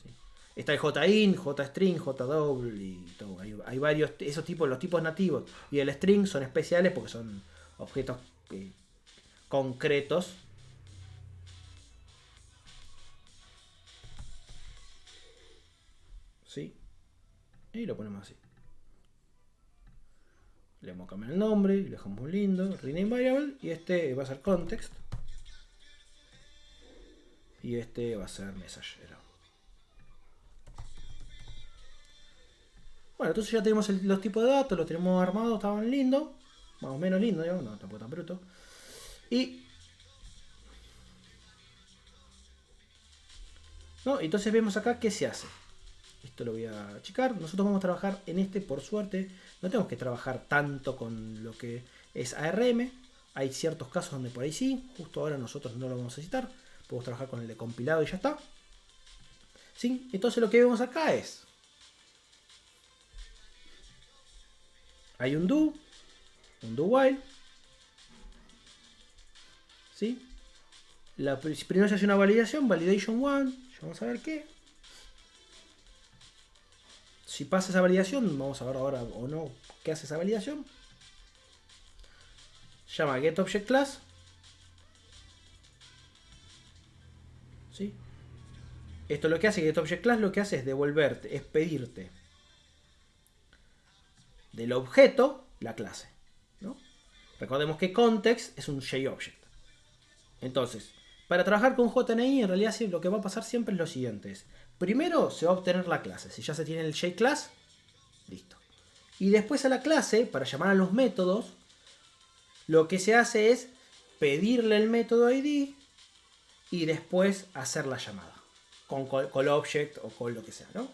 ¿Sí? Está el JIN, JString, JDouble y todo. Hay varios, esos tipos, los tipos nativos y el string son especiales porque son objetos concretos. ¿Sí? Y lo ponemos así. Le vamos a cambiar el nombre y lo dejamos muy lindo. Rename variable. Y este va a ser context. Y este va a ser message. Bueno, entonces ya tenemos los tipos de datos. Los tenemos armados. Estaban lindos. Más o menos lindos, digamos. No tampoco tan bruto. Y ¿no? Entonces vemos acá qué se hace. Esto lo voy a achicar. Nosotros vamos a trabajar en por suerte. No tenemos que trabajar tanto con lo que es ARM. Hay ciertos casos donde por ahí sí. Justo ahora nosotros no lo vamos a necesitar. Podemos trabajar con el de compilado y ya está. ¿Sí? Entonces lo que vemos acá es hay un do while, ¿sí? Primero se hace una validación, validation 1, vamos a ver qué. Si pasa esa validación, vamos a ver ahora o no qué hace esa validación. Llama getObjectClass, ¿sí? Esto lo que hace, getObjectClass lo que hace es devolverte, es pedirte del objeto la clase, ¿no? Recordemos que context es un JObject. Entonces, para trabajar con JNI, en realidad lo que va a pasar siempre es lo siguiente. Primero se va a obtener la clase. Si ya se tiene el JClass, listo. Y después a la clase, para llamar a los métodos, lo que se hace es pedirle el método ID y después hacer la llamada. Con call object o call lo que sea, ¿no?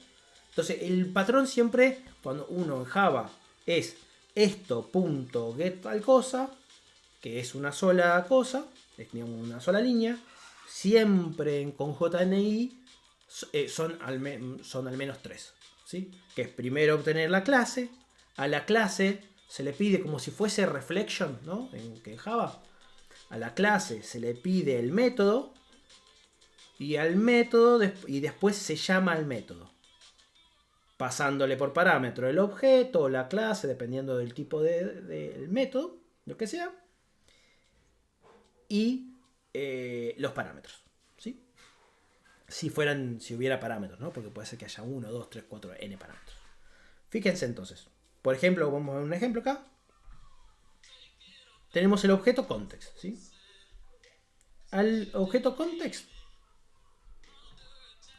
Entonces, el patrón siempre, cuando uno en Java es esto.get tal cosa, que es una sola cosa, es una sola línea, siempre con JNI son al menos 3, ¿sí? Que es primero obtener la clase, a la clase se le pide como si fuese reflection, ¿no? En Java, a la clase se le pide el método y al método y después se llama al método, pasándole por parámetro el objeto o la clase, dependiendo del tipo del método, lo que sea, y los parámetros, ¿sí? Si hubiera parámetros, ¿no? Porque puede ser que haya 1, 2, 3, 4, n parámetros. Fíjense entonces. Por ejemplo, vamos a ver un ejemplo acá. Tenemos el objeto context, ¿sí? Al objeto context,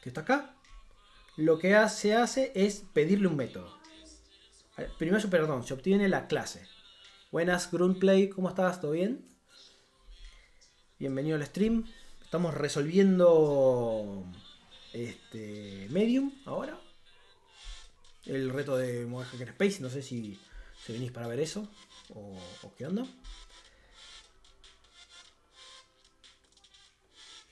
que está acá, lo que se hace es pedirle un método. Primero, se obtiene la clase. Buenas, Gruntplay, ¿cómo estás? ¿Todo bien? Bienvenido al stream. Estamos resolviendo Medium ahora. El reto de Mobile Hackerspace. No sé si venís para ver eso o qué onda.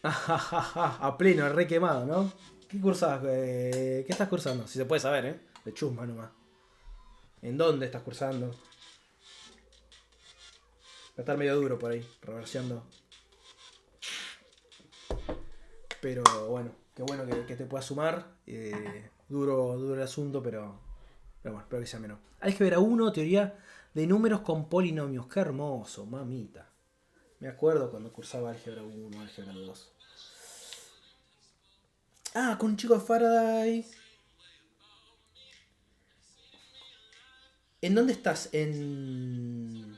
A pleno, re quemado, ¿no? ¿Qué cursás? ¿Qué estás cursando? Si se puede saber, ¿eh? De chusma nomás. ¿En dónde estás cursando? Va a estar medio duro por ahí, reverseando. Pero bueno, qué bueno que te puedas sumar. Duro el asunto, pero bueno, espero que sea menos. Álgebra 1, teoría de números con polinomios. Qué hermoso, mamita. Me acuerdo cuando cursaba álgebra 1, álgebra 2. Ah, con un chico de Faraday. ¿En dónde estás? ¿En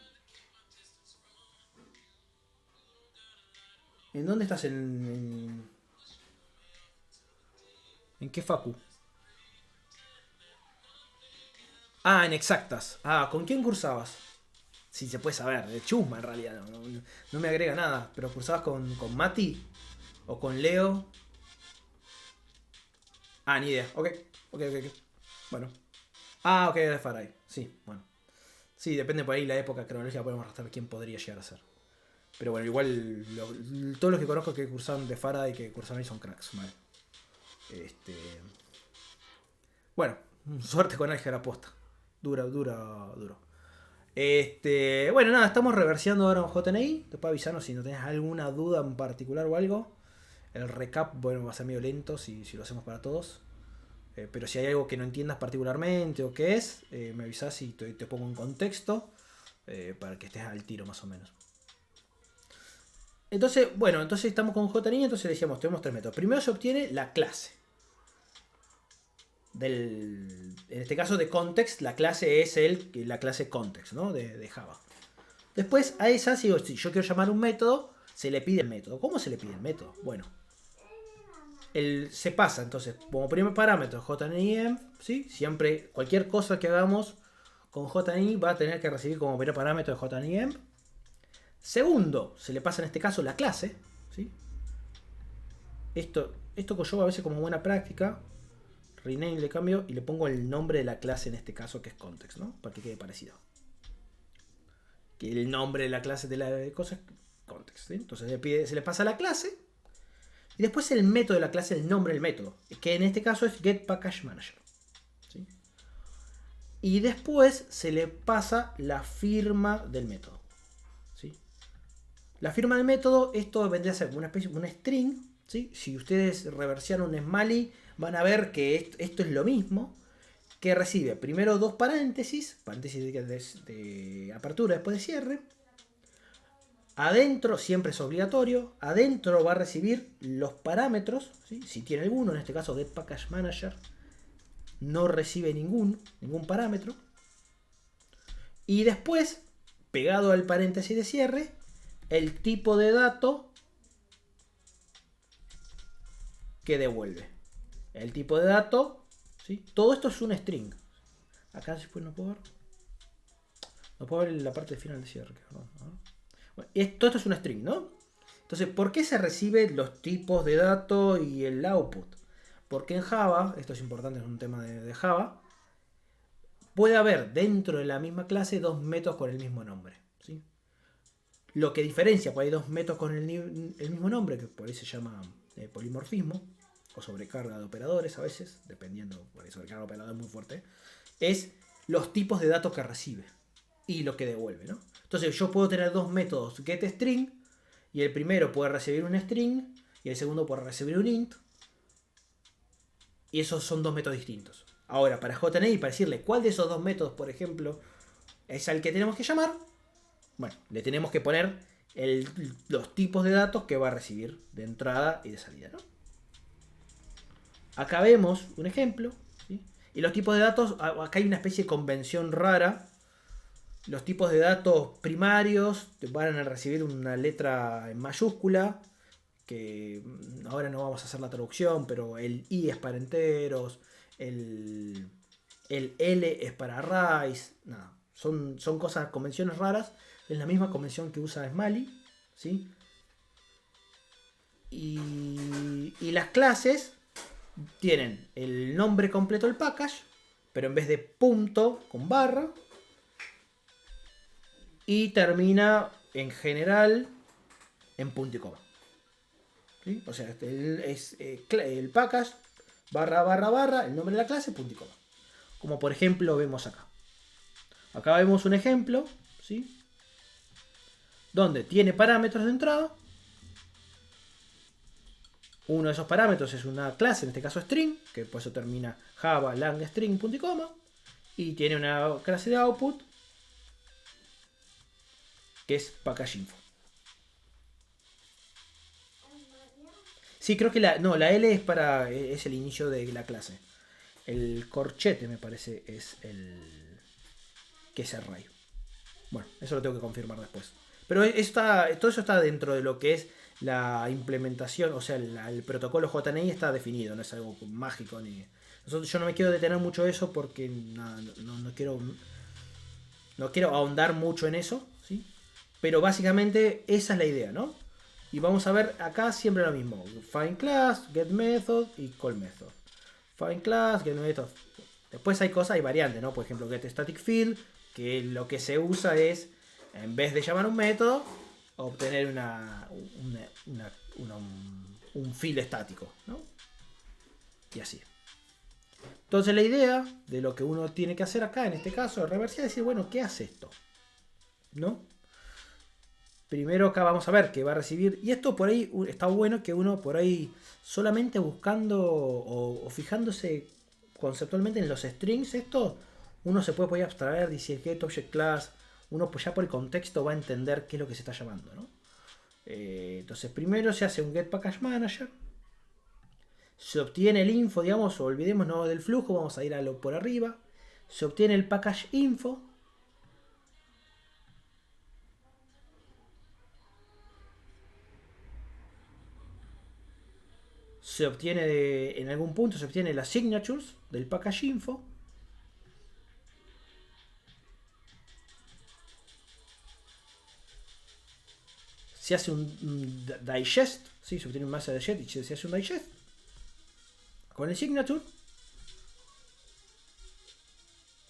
dónde estás? ¿En qué facu? Ah, en exactas. Ah, ¿con quién cursabas? Sí, se puede saber, de chusma en realidad, no me agrega nada. ¿Pero cursabas con Mati? ¿O con Leo? Ah, ni idea. Ok. Bueno. Ah, ok, de Faraday. Sí, bueno. Sí, depende por ahí la época cronológica, podemos arrastrar quién podría llegar a ser. Pero bueno, igual todos los que conozco que cursaron de Faraday y que cursaron ahí son cracks, mal. Bueno, suerte con álgebra posta. Duro. Bueno, nada, estamos reverseando ahora un JNI. Después avisarnos si no tenés alguna duda en particular o algo. El recap, bueno, va a ser medio lento si lo hacemos para todos. Pero si hay algo que no entiendas particularmente o qué es, me avisás y te pongo en contexto para que estés al tiro más o menos. Entonces, bueno, estamos con JNI, entonces decíamos, tenemos 3 métodos. Primero se obtiene la clase. En este caso de context, la clase es la clase context, ¿no? De Java. Después a esa, si yo quiero llamar un método, se le pide el método. ¿Cómo se le pide el método? Bueno, se pasa entonces como primer parámetro JNI, ¿sí? Siempre cualquier cosa que hagamos con JNI va a tener que recibir como primer parámetro de JNI. Segundo, se le pasa en este caso la clase, ¿sí? Esto que yo a veces como buena práctica, rename le cambio y le pongo el nombre de la clase en este caso que es context, ¿no? Para que quede parecido. Que el nombre de la clase de la cosa es context, ¿sí? Entonces se le pasa a la clase y después el método de la clase, el nombre del método, que en este caso es getPackageManager, ¿sí? Y después se le pasa la firma del método. ¿Sí? La firma del método, esto vendría a ser una especie de un string. ¿Sí? Si ustedes reversionan un Smalley, van a ver que esto es lo mismo. Que recibe primero dos paréntesis de apertura después de cierre. Adentro, siempre es obligatorio, adentro va a recibir los parámetros, ¿sí? Si tiene alguno, en este caso getPackageManager no recibe ningún parámetro. Y después, pegado al paréntesis de cierre, el tipo de dato que devuelve. El tipo de dato, ¿sí? Todo esto es un string. Acá después no puedo ver. No puedo ver la parte final de cierre. Bueno, todo esto es un string, ¿no? Entonces, ¿por qué se reciben los tipos de datos y el output? Porque en Java, esto es importante, es un tema de Java, puede haber dentro de la misma clase dos métodos con el mismo nombre. ¿Sí? Lo que diferencia, pues hay dos métodos con el mismo nombre, que por ahí se llama polimorfismo, o sobrecarga de operadores a veces, dependiendo, porque sobrecarga de operadores es muy fuerte, es los tipos de datos que recibe y lo que devuelve, ¿no? Entonces yo puedo tener dos métodos getString, y el primero puede recibir un string y el segundo puede recibir un int, y esos son dos métodos distintos. Ahora, para JNI, para decirle cuál de esos dos métodos, por ejemplo, es al que tenemos que llamar, bueno, le tenemos que poner los tipos de datos que va a recibir de entrada y de salida, ¿no? Acá vemos un ejemplo, ¿sí? Y los tipos de datos, acá hay una especie de convención rara. Los tipos de datos primarios van a recibir una letra en mayúscula, que ahora no vamos a hacer la traducción, pero el I es para enteros, el L es para arrays, nada, son cosas, convenciones raras, es la misma convención que usa Smalley, ¿sí? Y las clases tienen el nombre completo del package, pero en vez de punto con barra, y termina en general en punto y coma. ¿Sí? O sea, el package barra barra barra, el nombre de la clase, punto y coma. Como por ejemplo vemos acá. Acá vemos un ejemplo, ¿sí? Donde tiene parámetros de entrada. Uno de esos parámetros es una clase, en este caso string, que por eso termina Java lang string punto y coma. Y tiene una clase de output, que es packageinfo. Sí, creo que la L es el inicio de la clase. El corchete me parece es que es array. Bueno, eso lo tengo que confirmar después. Pero todo eso está dentro de lo que es la implementación, o sea, el protocolo JNI está definido, no es algo mágico ni. Yo no me quiero detener mucho eso porque no quiero ahondar mucho en eso, ¿sí? Pero básicamente esa es la idea, ¿no? Y vamos a ver acá siempre lo mismo. Find class, get method y call method. Find class, get method. Después hay cosas, hay variantes, ¿no? Por ejemplo, get static field, que lo que se usa es, en vez de llamar un método, obtener un field estático, ¿no? Y así. Entonces la idea de lo que uno tiene que hacer acá, en este caso, de reversión, es decir, bueno, ¿qué hace esto? ¿No? Primero acá vamos a ver que va a recibir, y esto por ahí está bueno que uno por ahí solamente buscando o fijándose conceptualmente en los strings, esto uno se puede abstraer, dice get object class, uno pues ya por el contexto va a entender qué es lo que se está llamando, ¿no? Entonces primero se hace un getPackageManager, se obtiene el info, digamos, olvidémonos del flujo, vamos a ir a lo por arriba, se obtiene el package info. Se obtiene en algún punto, se obtiene las signatures del package info. Se hace un digest, ¿sí? Se obtiene un masa digest y se hace un digest con el signature.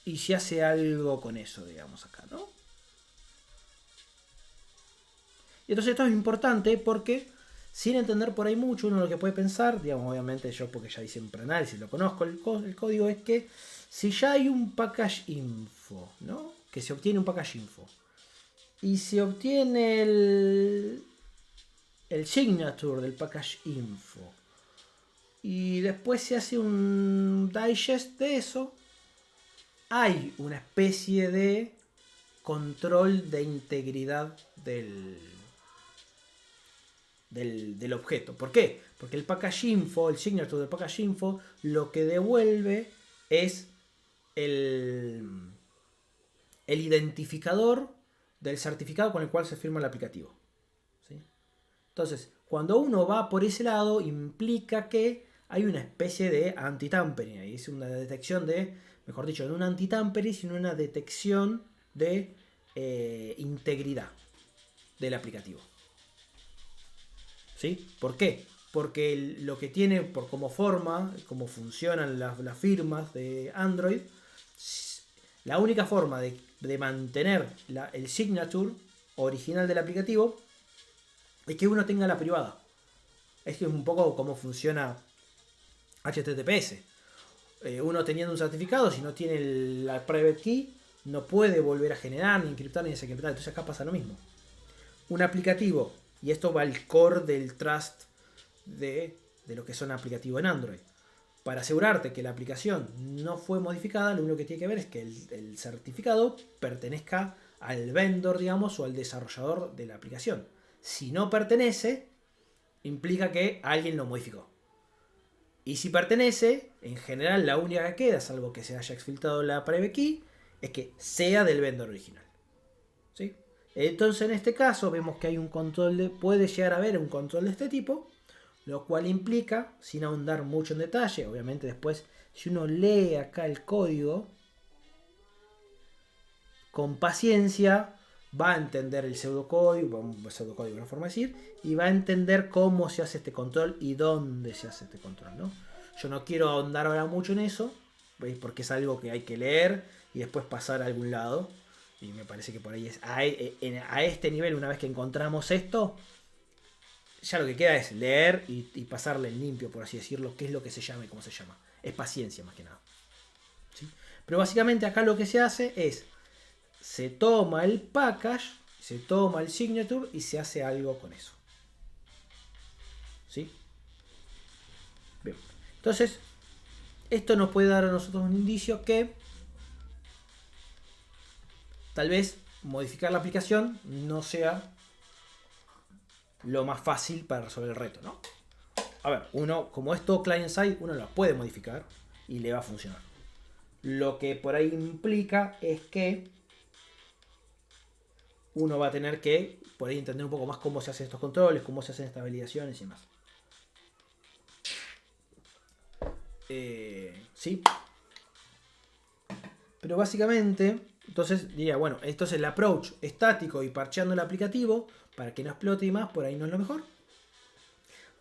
Y se hace algo con eso, digamos, acá, ¿no? Y entonces esto es importante porque, sin entender por ahí mucho, uno lo que puede pensar, digamos, obviamente yo porque ya hice un preanálisis, lo conozco, el código es que si ya hay un package info, ¿no? Que se obtiene un package info. Y se obtiene el signature del package info. Y después se hace un digest de eso. Hay una especie de control de integridad del objeto. ¿Por qué? Porque el package info, el signature del package info, lo que devuelve es el identificador del certificado con el cual se firma el aplicativo. ¿Sí? Entonces, cuando uno va por ese lado, implica que hay una especie de anti-tampering. Es una detección de, mejor dicho, no un anti-tampering, sino una detección de integridad del aplicativo. ¿Sí? ¿Por qué? Porque lo que tiene por como forma, como funcionan las firmas de Android, la única forma de mantener el signature original del aplicativo es que uno tenga la privada. Es que es un poco como funciona HTTPS. Uno teniendo un certificado, si no tiene la private key, no puede volver a generar, ni encriptar, ni desencriptar. Entonces acá pasa lo mismo. Un aplicativo, y esto va al core del trust de lo que son aplicativos en Android. Para asegurarte que la aplicación no fue modificada, lo único que tiene que ver es que el certificado pertenezca al vendor, digamos, o al desarrollador de la aplicación. Si no pertenece, implica que alguien lo modificó. Y si pertenece, en general la única que queda, salvo que se haya exfiltrado la private key, es que sea del vendor original. ¿Sí? Entonces en este caso vemos que hay un control puede llegar a haber un control de este tipo, lo cual implica, sin ahondar mucho en detalle, obviamente después si uno lee acá el código con paciencia, va a entender el pseudocódigo, una forma de decir, y va a entender cómo se hace este control y dónde se hace este control, ¿no? Yo no quiero ahondar ahora mucho en eso, ¿veis? Porque es algo que hay que leer y después pasar a algún lado. Y me parece que por ahí es a este nivel, una vez que encontramos esto, ya lo que queda es leer y pasarle en limpio, por así decirlo, qué es lo que se llama y cómo se llama. Es paciencia más que nada. ¿Sí? Pero básicamente acá lo que se hace es, se toma el package, se toma el signature y se hace algo con eso. ¿Sí? Bien. Entonces, esto nos puede dar a nosotros un indicio que tal vez modificar la aplicación no sea lo más fácil para resolver el reto, ¿no? A ver, uno, como es todo client side, uno lo puede modificar y le va a funcionar. Lo que por ahí implica es que uno va a tener que por ahí entender un poco más cómo se hacen estos controles, cómo se hacen estas validaciones y demás. ¿Sí? Pero básicamente, entonces diría, bueno, esto es el approach estático y parcheando el aplicativo para que no explote y más, por ahí no es lo mejor.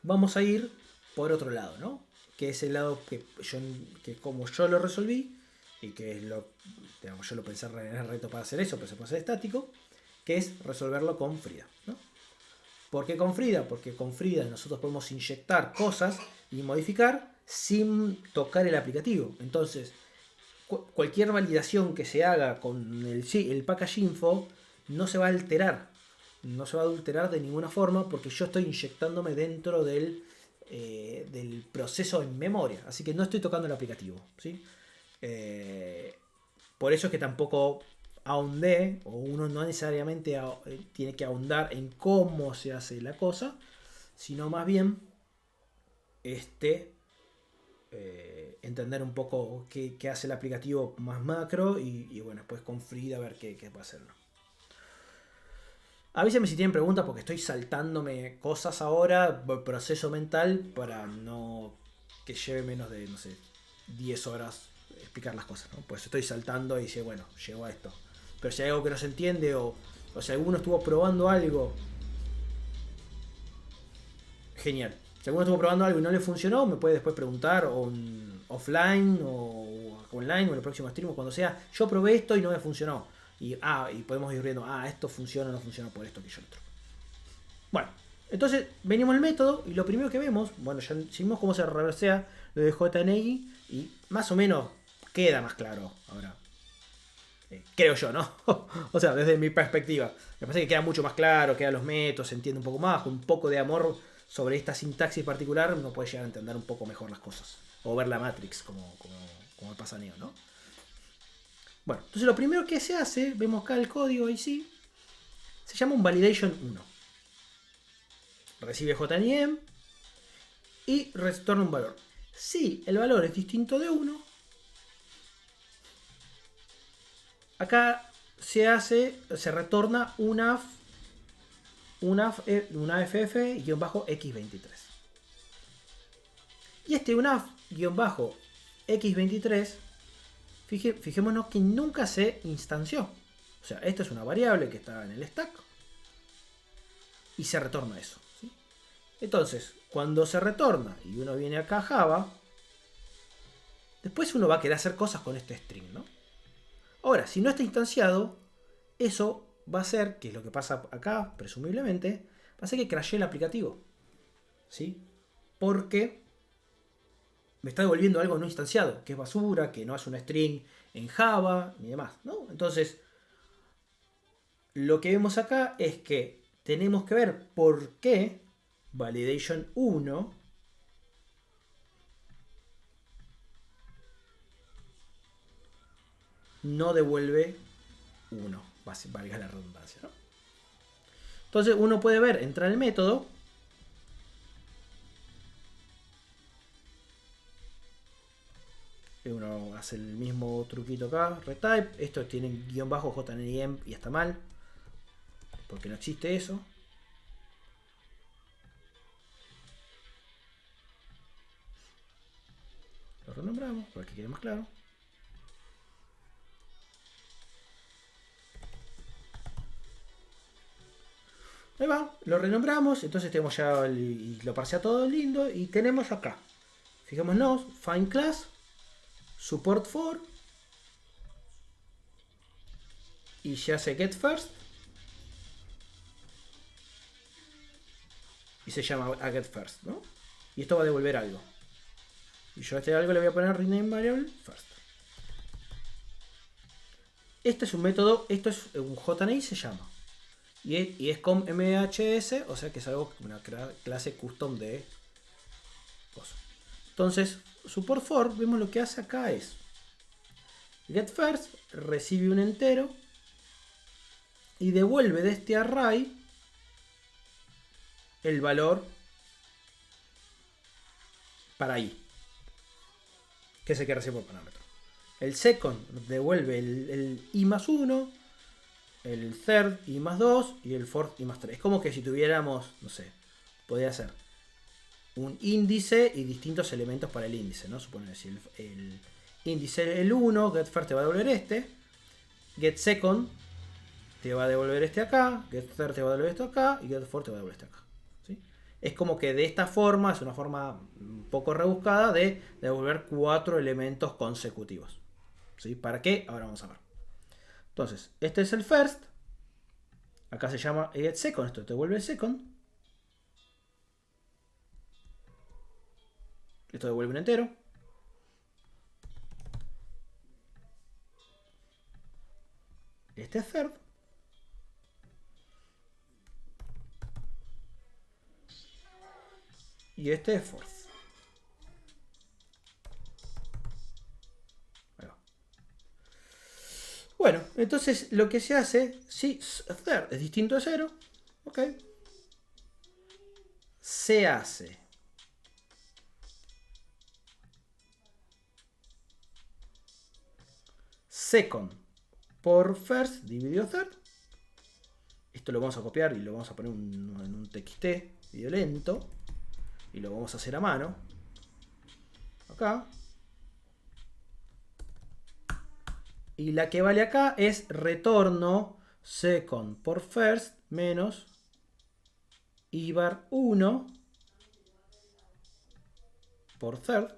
Vamos a ir por otro lado, ¿no? Que es el lado que como yo lo resolví y que es digamos, yo lo pensé en el reto para hacer eso, pero se puede hacer estático, que es resolverlo con Frida, ¿no? ¿Por qué con Frida? Porque con Frida nosotros podemos inyectar cosas y modificar sin tocar el aplicativo. Entonces, cualquier validación que se haga con el package info no se va a alterar. No se va a adulterar de ninguna forma porque yo estoy inyectándome dentro del proceso en memoria. Así que no estoy tocando el aplicativo. ¿Sí? Por eso es que tampoco ahondé, o uno no necesariamente tiene que ahondar en cómo se hace la cosa, sino más bien entender un poco qué hace el aplicativo más macro y bueno, después con Frida a ver qué puede hacer, ¿no? Avísenme si tienen preguntas porque estoy saltándome cosas ahora, proceso mental, para no que lleve menos de, no sé, 10 horas explicar las cosas, ¿no? Pues estoy saltando y dice, bueno, llegó a esto. Pero si hay algo que no se entiende o si alguno estuvo probando algo, genial. Si alguno estuvo probando algo y no le funcionó, me puede después preguntar offline o online o en el próximo stream o cuando sea. Yo probé esto y no me funcionó. Y podemos ir viendo, esto funciona o no funciona por esto, aquello, otro. Bueno, entonces venimos al método y lo primero que vemos, bueno, ya vimos cómo se reversea lo de JNI y más o menos queda más claro ahora. Creo yo, ¿no? O sea, desde mi perspectiva. Me parece que queda mucho más claro, quedan los métodos, se entiende un poco más, con un poco de amor sobre esta sintaxis particular, uno puede llegar a entender un poco mejor las cosas. O ver la Matrix, como pasa a Neo, ¿no? Bueno, entonces lo primero que se hace, vemos acá el código ahí sí, se llama un validation 1. Recibe JNEM y retorna un valor. Si el valor es distinto de 1, acá se retorna una FF-X23. Y este UNAF-X23, fijémonos que nunca se instanció. O sea, esta es una variable que está en el stack y se retorna eso, ¿sí? Entonces, cuando se retorna y uno viene acá a Java, después uno va a querer hacer cosas con este string, ¿no? Ahora, si no está instanciado, eso va a hacer, que es lo que pasa acá, presumiblemente, va a hacer que crashee el aplicativo, ¿sí? Porque me está devolviendo algo no instanciado, que es basura, que no es un string en Java, ni demás, ¿no? Entonces, lo que vemos acá es que tenemos que ver por qué validation 1 no devuelve 1, valga la redundancia, ¿no? Entonces uno puede ver, entrar el método, uno hace el mismo truquito acá, retype, esto tiene guión bajo JNEM y está mal, porque no existe eso. Lo renombramos para que quede más claro. Ahí va, lo renombramos, entonces tenemos ya y lo parsea todo lindo y tenemos acá, fijémonos, find class, support for, y se hace get first y se llama a get first, ¿no? Y esto va a devolver algo. Y yo a este algo le voy a poner rename variable first. Este es un método, esto es un JNI se llama. Y es con MHS, o sea que es algo, una clase custom de cosas. Entonces, support for, vemos lo que hace acá es get first, recibe un entero y devuelve de este array el valor para i, que es el que recibe por parámetro. El second devuelve el i más 1, el third i más 2 y el fourth i más 3. Es como que si tuviéramos, no sé, podría ser un índice y distintos elementos para el índice, ¿no? Suponer si el índice el 1, get first te va a devolver este, get second te va a devolver este acá, get third te va a devolver esto acá y get fourth te va a devolver este acá. ¿Sí? Es como que de esta forma, es una forma un poco rebuscada de devolver 4 elementos consecutivos. ¿Sí? ¿Para qué? Ahora vamos a ver. Entonces, este es el first. Acá se llama get second, esto te devuelve el second. Esto devuelve un entero. Este es third. Y este es fourth. Ahí va. Bueno, entonces lo que se hace, si third es distinto de 0, ok, se hace second por first dividido third. Esto lo vamos a copiar y lo vamos a poner en un txt violento. Y lo vamos a hacer a mano. Acá. Y la que vale acá es retorno second por first menos ibar 1 por third.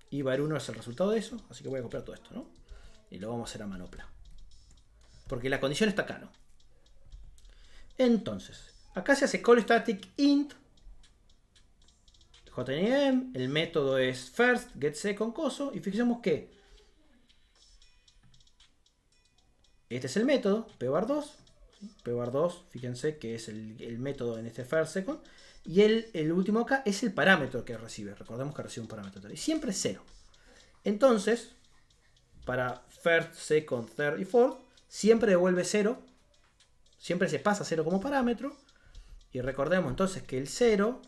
Ibar 1 es el resultado de eso. Así que voy a copiar todo esto, ¿no? Y lo vamos a hacer a manopla. Porque la condición está acá, ¿no? Entonces, acá se hace call static int JNEM, el método es first, get second, coso, y fijemos que este es el método, pbar2, pbar2, fíjense que es el método en este first, second, y el último acá es el parámetro que recibe, recordemos que recibe un parámetro, y siempre es 0. Entonces, para first, second, third y fourth, siempre devuelve 0, siempre se pasa 0 como parámetro, y recordemos entonces que el 0,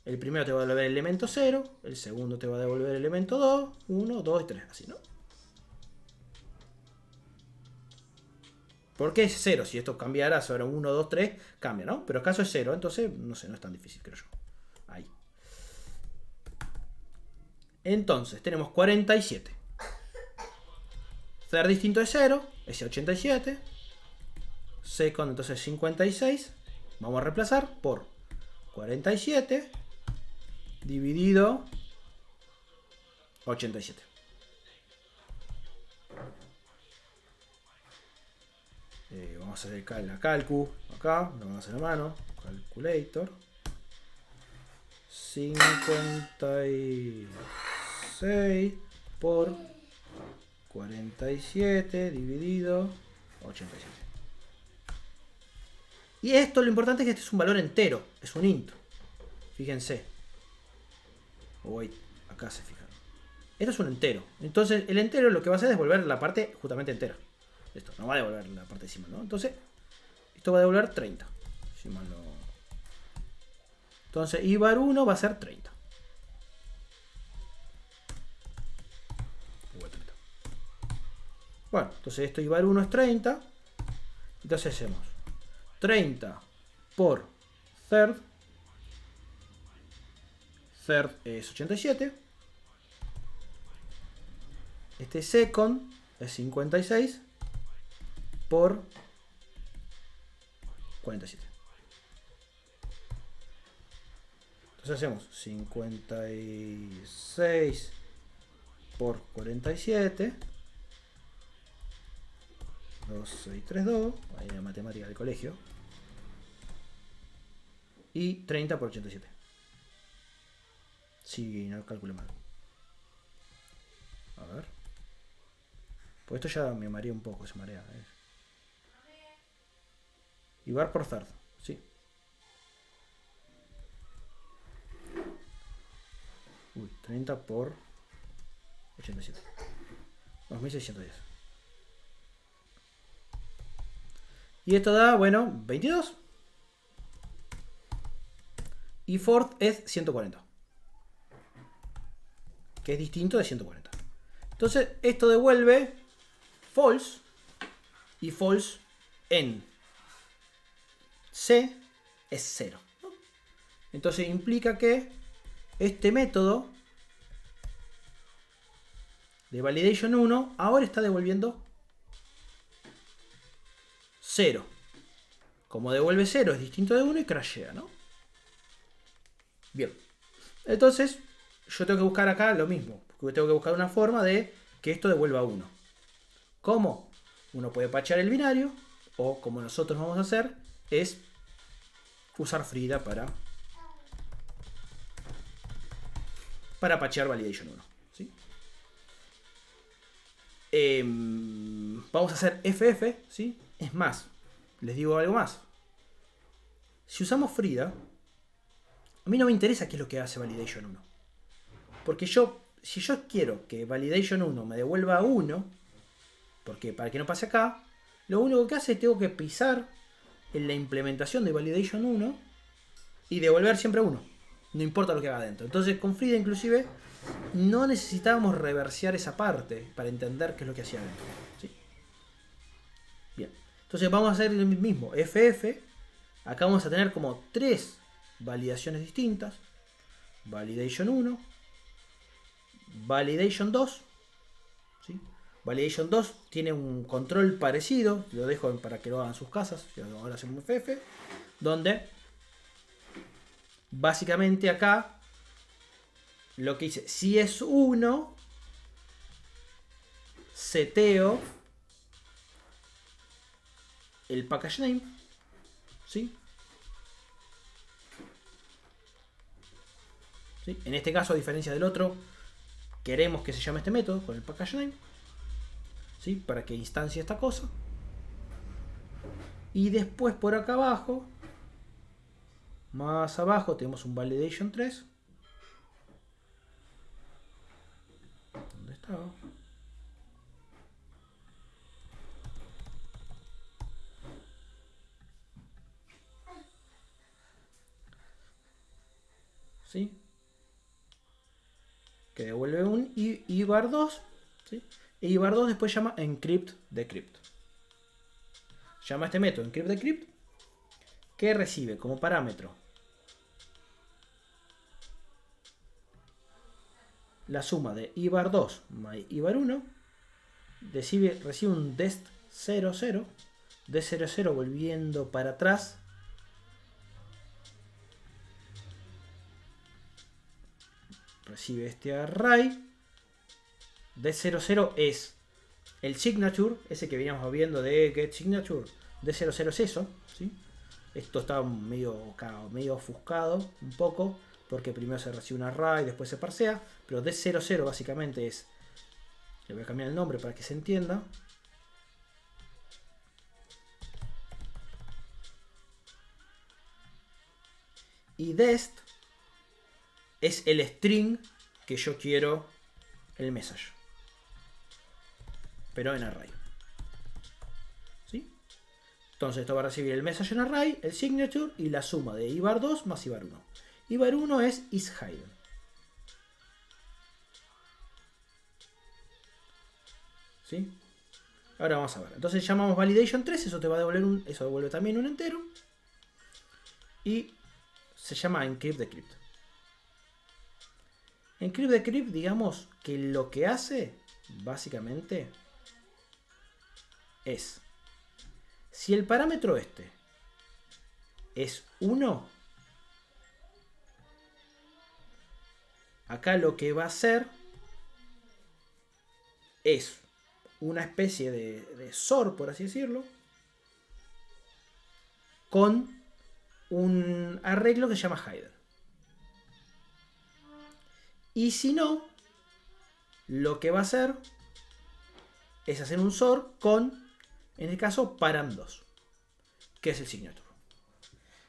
el primero te va a devolver el elemento 0, el segundo te va a devolver el elemento 2, 1, 2 y 3, así, ¿no? ¿Por qué es 0? Si esto cambiara sobre 1, 2, 3, cambia, ¿no? Pero acaso es 0, entonces, no sé, no es tan difícil, creo yo. Ahí. Entonces, tenemos 47. Third distinto de 0, ese 87. Second, entonces 56. Vamos a reemplazar por 47 dividido 87. Vamos a hacer la calcu acá, lo vamos a hacer a mano. Calculator. 56 por 47 dividido 87. Y esto, lo importante es que este es un valor entero, es un int. Fíjense. Acá se fijaron. Esto es un entero. Entonces, el entero lo que va a hacer es devolver la parte justamente entera. Esto no va a devolver la parte decimal, ¿no? Entonces, esto va a devolver 30. Si mal no... Entonces, ibar 1 va a ser 30. Bueno, entonces esto ibar 1 es 30. Entonces hacemos 30 por third. Third es 87. Este second es 56 por 47. Entonces hacemos 56 por 47. 2, 6, 3, 2. Ahí la matemática del colegio. Y 30 por 87. Si no calculo mal. A ver. Pues esto ya me marea un poco, se marea. Ibar por third, sí. Uy, 30 por 87. 2610. Y esto da, bueno, 22. Y fourth es 140. Que es distinto de 140. Entonces, esto devuelve false. Y false en C es 0. Entonces implica que este método de validation 1 ahora está devolviendo 0. Como devuelve 0 es distinto de 1 y crashea, ¿no? Bien. Entonces, yo tengo que buscar acá lo mismo. Porque tengo que buscar una forma de que esto devuelva 1. ¿Cómo? Uno puede patchar el binario. O como nosotros vamos a hacer, es usar Frida para patchear validation 1. ¿Sí? Vamos a hacer FF, ¿sí? Es más, les digo algo más. Si usamos Frida, a mí no me interesa qué es lo que hace validation 1. Porque si yo quiero que validation 1 me devuelva 1, porque para que no pase acá, lo único que hace es que tengo que pisar en la implementación de validation 1 y devolver siempre 1. No importa lo que haga adentro. Entonces con Frida inclusive no necesitábamos reversear esa parte para entender qué es lo que hacía adentro. ¿Sí? Bien. Entonces vamos a hacer el mismo. FF. Acá vamos a tener como 3 validaciones distintas. Validation 1. Validation 2. ¿Sí? Validation 2 tiene un control parecido. Lo dejo para que lo hagan en sus casas. Ahora hacemos FF. Donde básicamente acá lo que dice, si es 1, seteo el package name, ¿sí? ¿sí? En este caso, a diferencia del otro, queremos que se llame este método con el package name, ¿sí? Para que instancie esta cosa. Y después por acá abajo, más abajo, tenemos un validation 3. ¿Dónde estaba? ¿Sí? Que devuelve un ibar2, ¿sí? E ibar2 después llama encrypt decrypt. Llama este método encrypt decrypt, que recibe como parámetro la suma de ibar2 más ibar1, recibe un dest00, d00 volviendo para atrás, recibe este array. D00 es el signature, ese que veníamos viendo de get signature. D00 es eso, ¿sí? Esto está medio ofuscado un poco, porque primero se recibe un array, después se parsea, pero D00 básicamente es, le voy a cambiar el nombre para que se entienda. Y dest es el string que yo quiero el message, pero en array. ¿Sí? Entonces esto va a recibir el message en array, el signature y la suma de ibar2 más ibar1. Ibar1 es isHidden. ¿Sí? Ahora vamos a ver. Entonces llamamos validation 3, eso te va a devolver eso devuelve también un entero. Y se llama encrypt decrypt. Encrypt decrypt, digamos que lo que hace básicamente es, si el parámetro este es 1, acá lo que va a hacer es una especie de SOR, por así decirlo, con un arreglo que se llama Hidden. Y si no, lo que va a hacer es hacer un SOR con, en el caso, param2, que es el signature.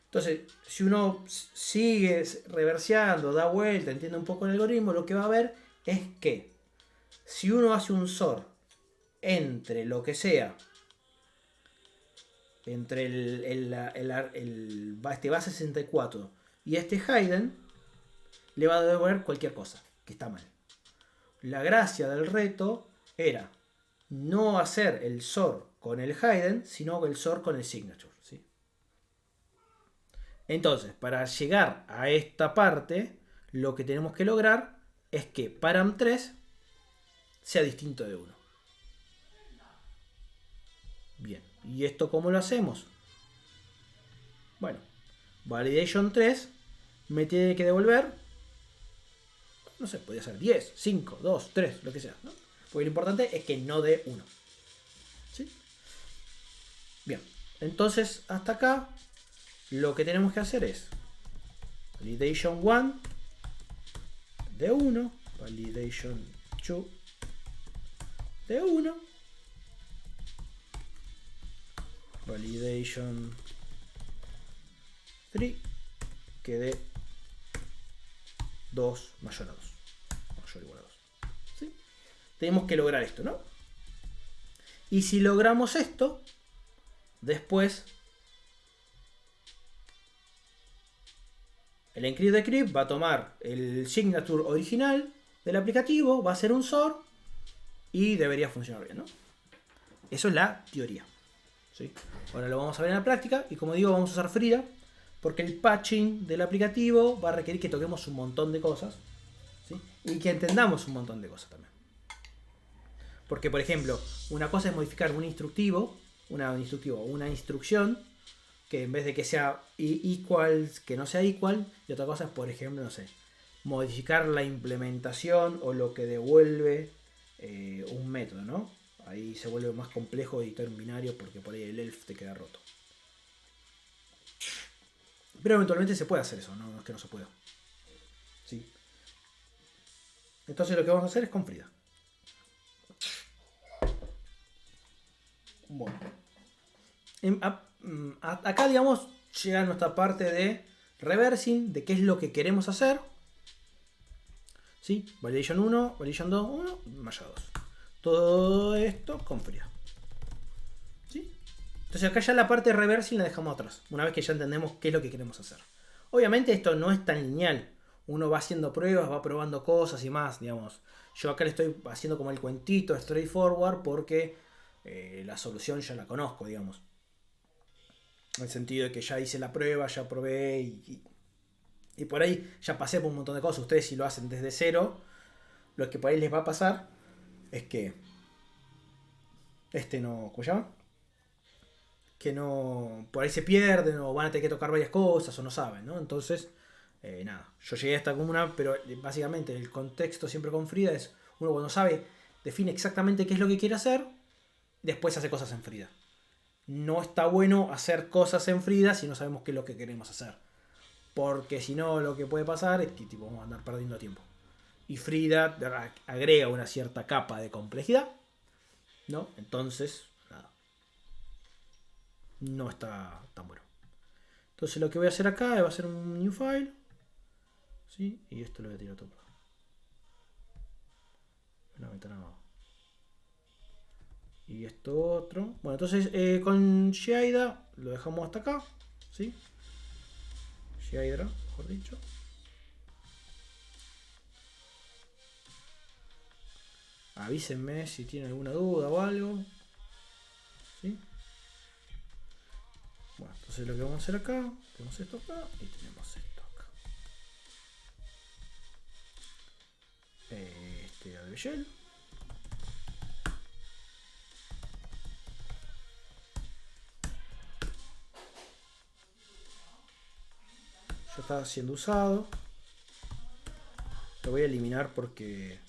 Entonces, si uno sigue reverseando, da vuelta, entiende un poco el algoritmo, lo que va a ver es que si uno hace un SOR entre lo que sea, entre este base64 y este Hidden, le va a devolver cualquier cosa, que está mal. La gracia del reto era no hacer el SOR con el Hidden, sino el SOR con el signature, ¿sí? Entonces, para llegar a esta parte, lo que tenemos que lograr es que param3 sea distinto de 1. Bien, ¿y esto cómo lo hacemos? Bueno, validation 3 me tiene que devolver, no sé, podría ser 10, 5, 2, 3, lo que sea, ¿no? Porque lo importante es que no dé 1. ¿Sí? Bien, entonces hasta acá lo que tenemos que hacer es validation 1 de 1, validation 2 de 1, validation 3 que dé 2 mayor a 2, mayor o igual a 2. ¿Sí? Tenemos que lograr esto, ¿no? Y si logramos esto, después el encrypt decrypt va a tomar el signature original del aplicativo, va a hacer un SOR y debería funcionar bien, ¿no? Eso es la teoría, ¿sí? Ahora lo vamos a ver en la práctica y, como digo, vamos a usar Frida porque el patching del aplicativo va a requerir que toquemos un montón de cosas, ¿sí? Y que entendamos un montón de cosas también. Porque, por ejemplo, una cosa es modificar un instructivo, una instrucción, que en vez de que sea equal, que no sea equal, y otra cosa es, por ejemplo, no sé, modificar la implementación o lo que devuelve un método, ¿no? Ahí se vuelve más complejo editar un binario porque por ahí el elf te queda roto. Pero eventualmente se puede hacer eso, no es que no se pueda. ¿Sí? Entonces lo que vamos a hacer es con Frida. Bueno. Acá, digamos, llega nuestra parte de reversing, de qué es lo que queremos hacer. ¿Sí? Validation 1, validation 2, 1, malla 2. Todo esto con Frida. ¿Sí? Entonces acá ya la parte de reversing la dejamos atrás, una vez que ya entendemos qué es lo que queremos hacer. Obviamente esto no es tan lineal. Uno va haciendo pruebas, va probando cosas y más, digamos. Yo acá le estoy haciendo como el cuentito straightforward porque la solución ya la conozco, digamos. En el sentido de que ya hice la prueba, ya probé y por ahí ya pasé por un montón de cosas. Ustedes si lo hacen desde cero, lo que por ahí les va a pasar es que no, ¿cómo se llama? Que no, por ahí se pierden o van a tener que tocar varias cosas o no saben, ¿no? Entonces, nada, yo llegué a esta comuna, pero básicamente el contexto siempre con Frida es, uno cuando sabe, define exactamente qué es lo que quiere hacer, después hace cosas en Frida. No está bueno hacer cosas en Frida si no sabemos qué es lo que queremos hacer. Porque si no, lo que puede pasar es que tipo, vamos a andar perdiendo tiempo. Y Frida agrega una cierta capa de complejidad, ¿no? Entonces, nada. No está tan bueno. Entonces lo que voy a hacer acá va a ser un new file. ¿Sí? Y esto lo voy a tirar todo. Una ventana nueva. Y esto otro. Bueno, entonces con Shaida lo dejamos hasta acá. ¿Sí? Shaidra, mejor dicho. Avísenme si tienen alguna duda o algo. ¿Sí? Bueno, entonces lo que vamos a hacer acá, tenemos esto acá y tenemos esto acá. De shell. Ya está siendo usado. Lo voy a eliminar porque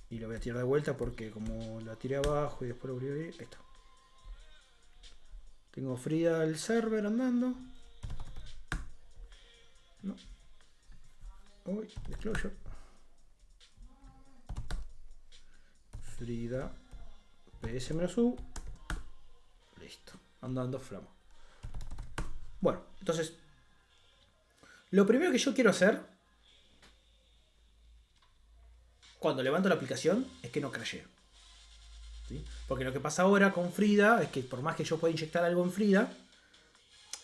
y lo voy a tirar de vuelta porque como la tiré abajo y después lo volví a abrir, ahí está. Tengo Frida el server andando. No. Uy, disclosure. Frida ps-u. Listo. Andando flama. Bueno, entonces lo primero que yo quiero hacer cuando levanto la aplicación es que no crashee. ¿Sí? Porque lo que pasa ahora con Frida es que por más que yo pueda inyectar algo en Frida,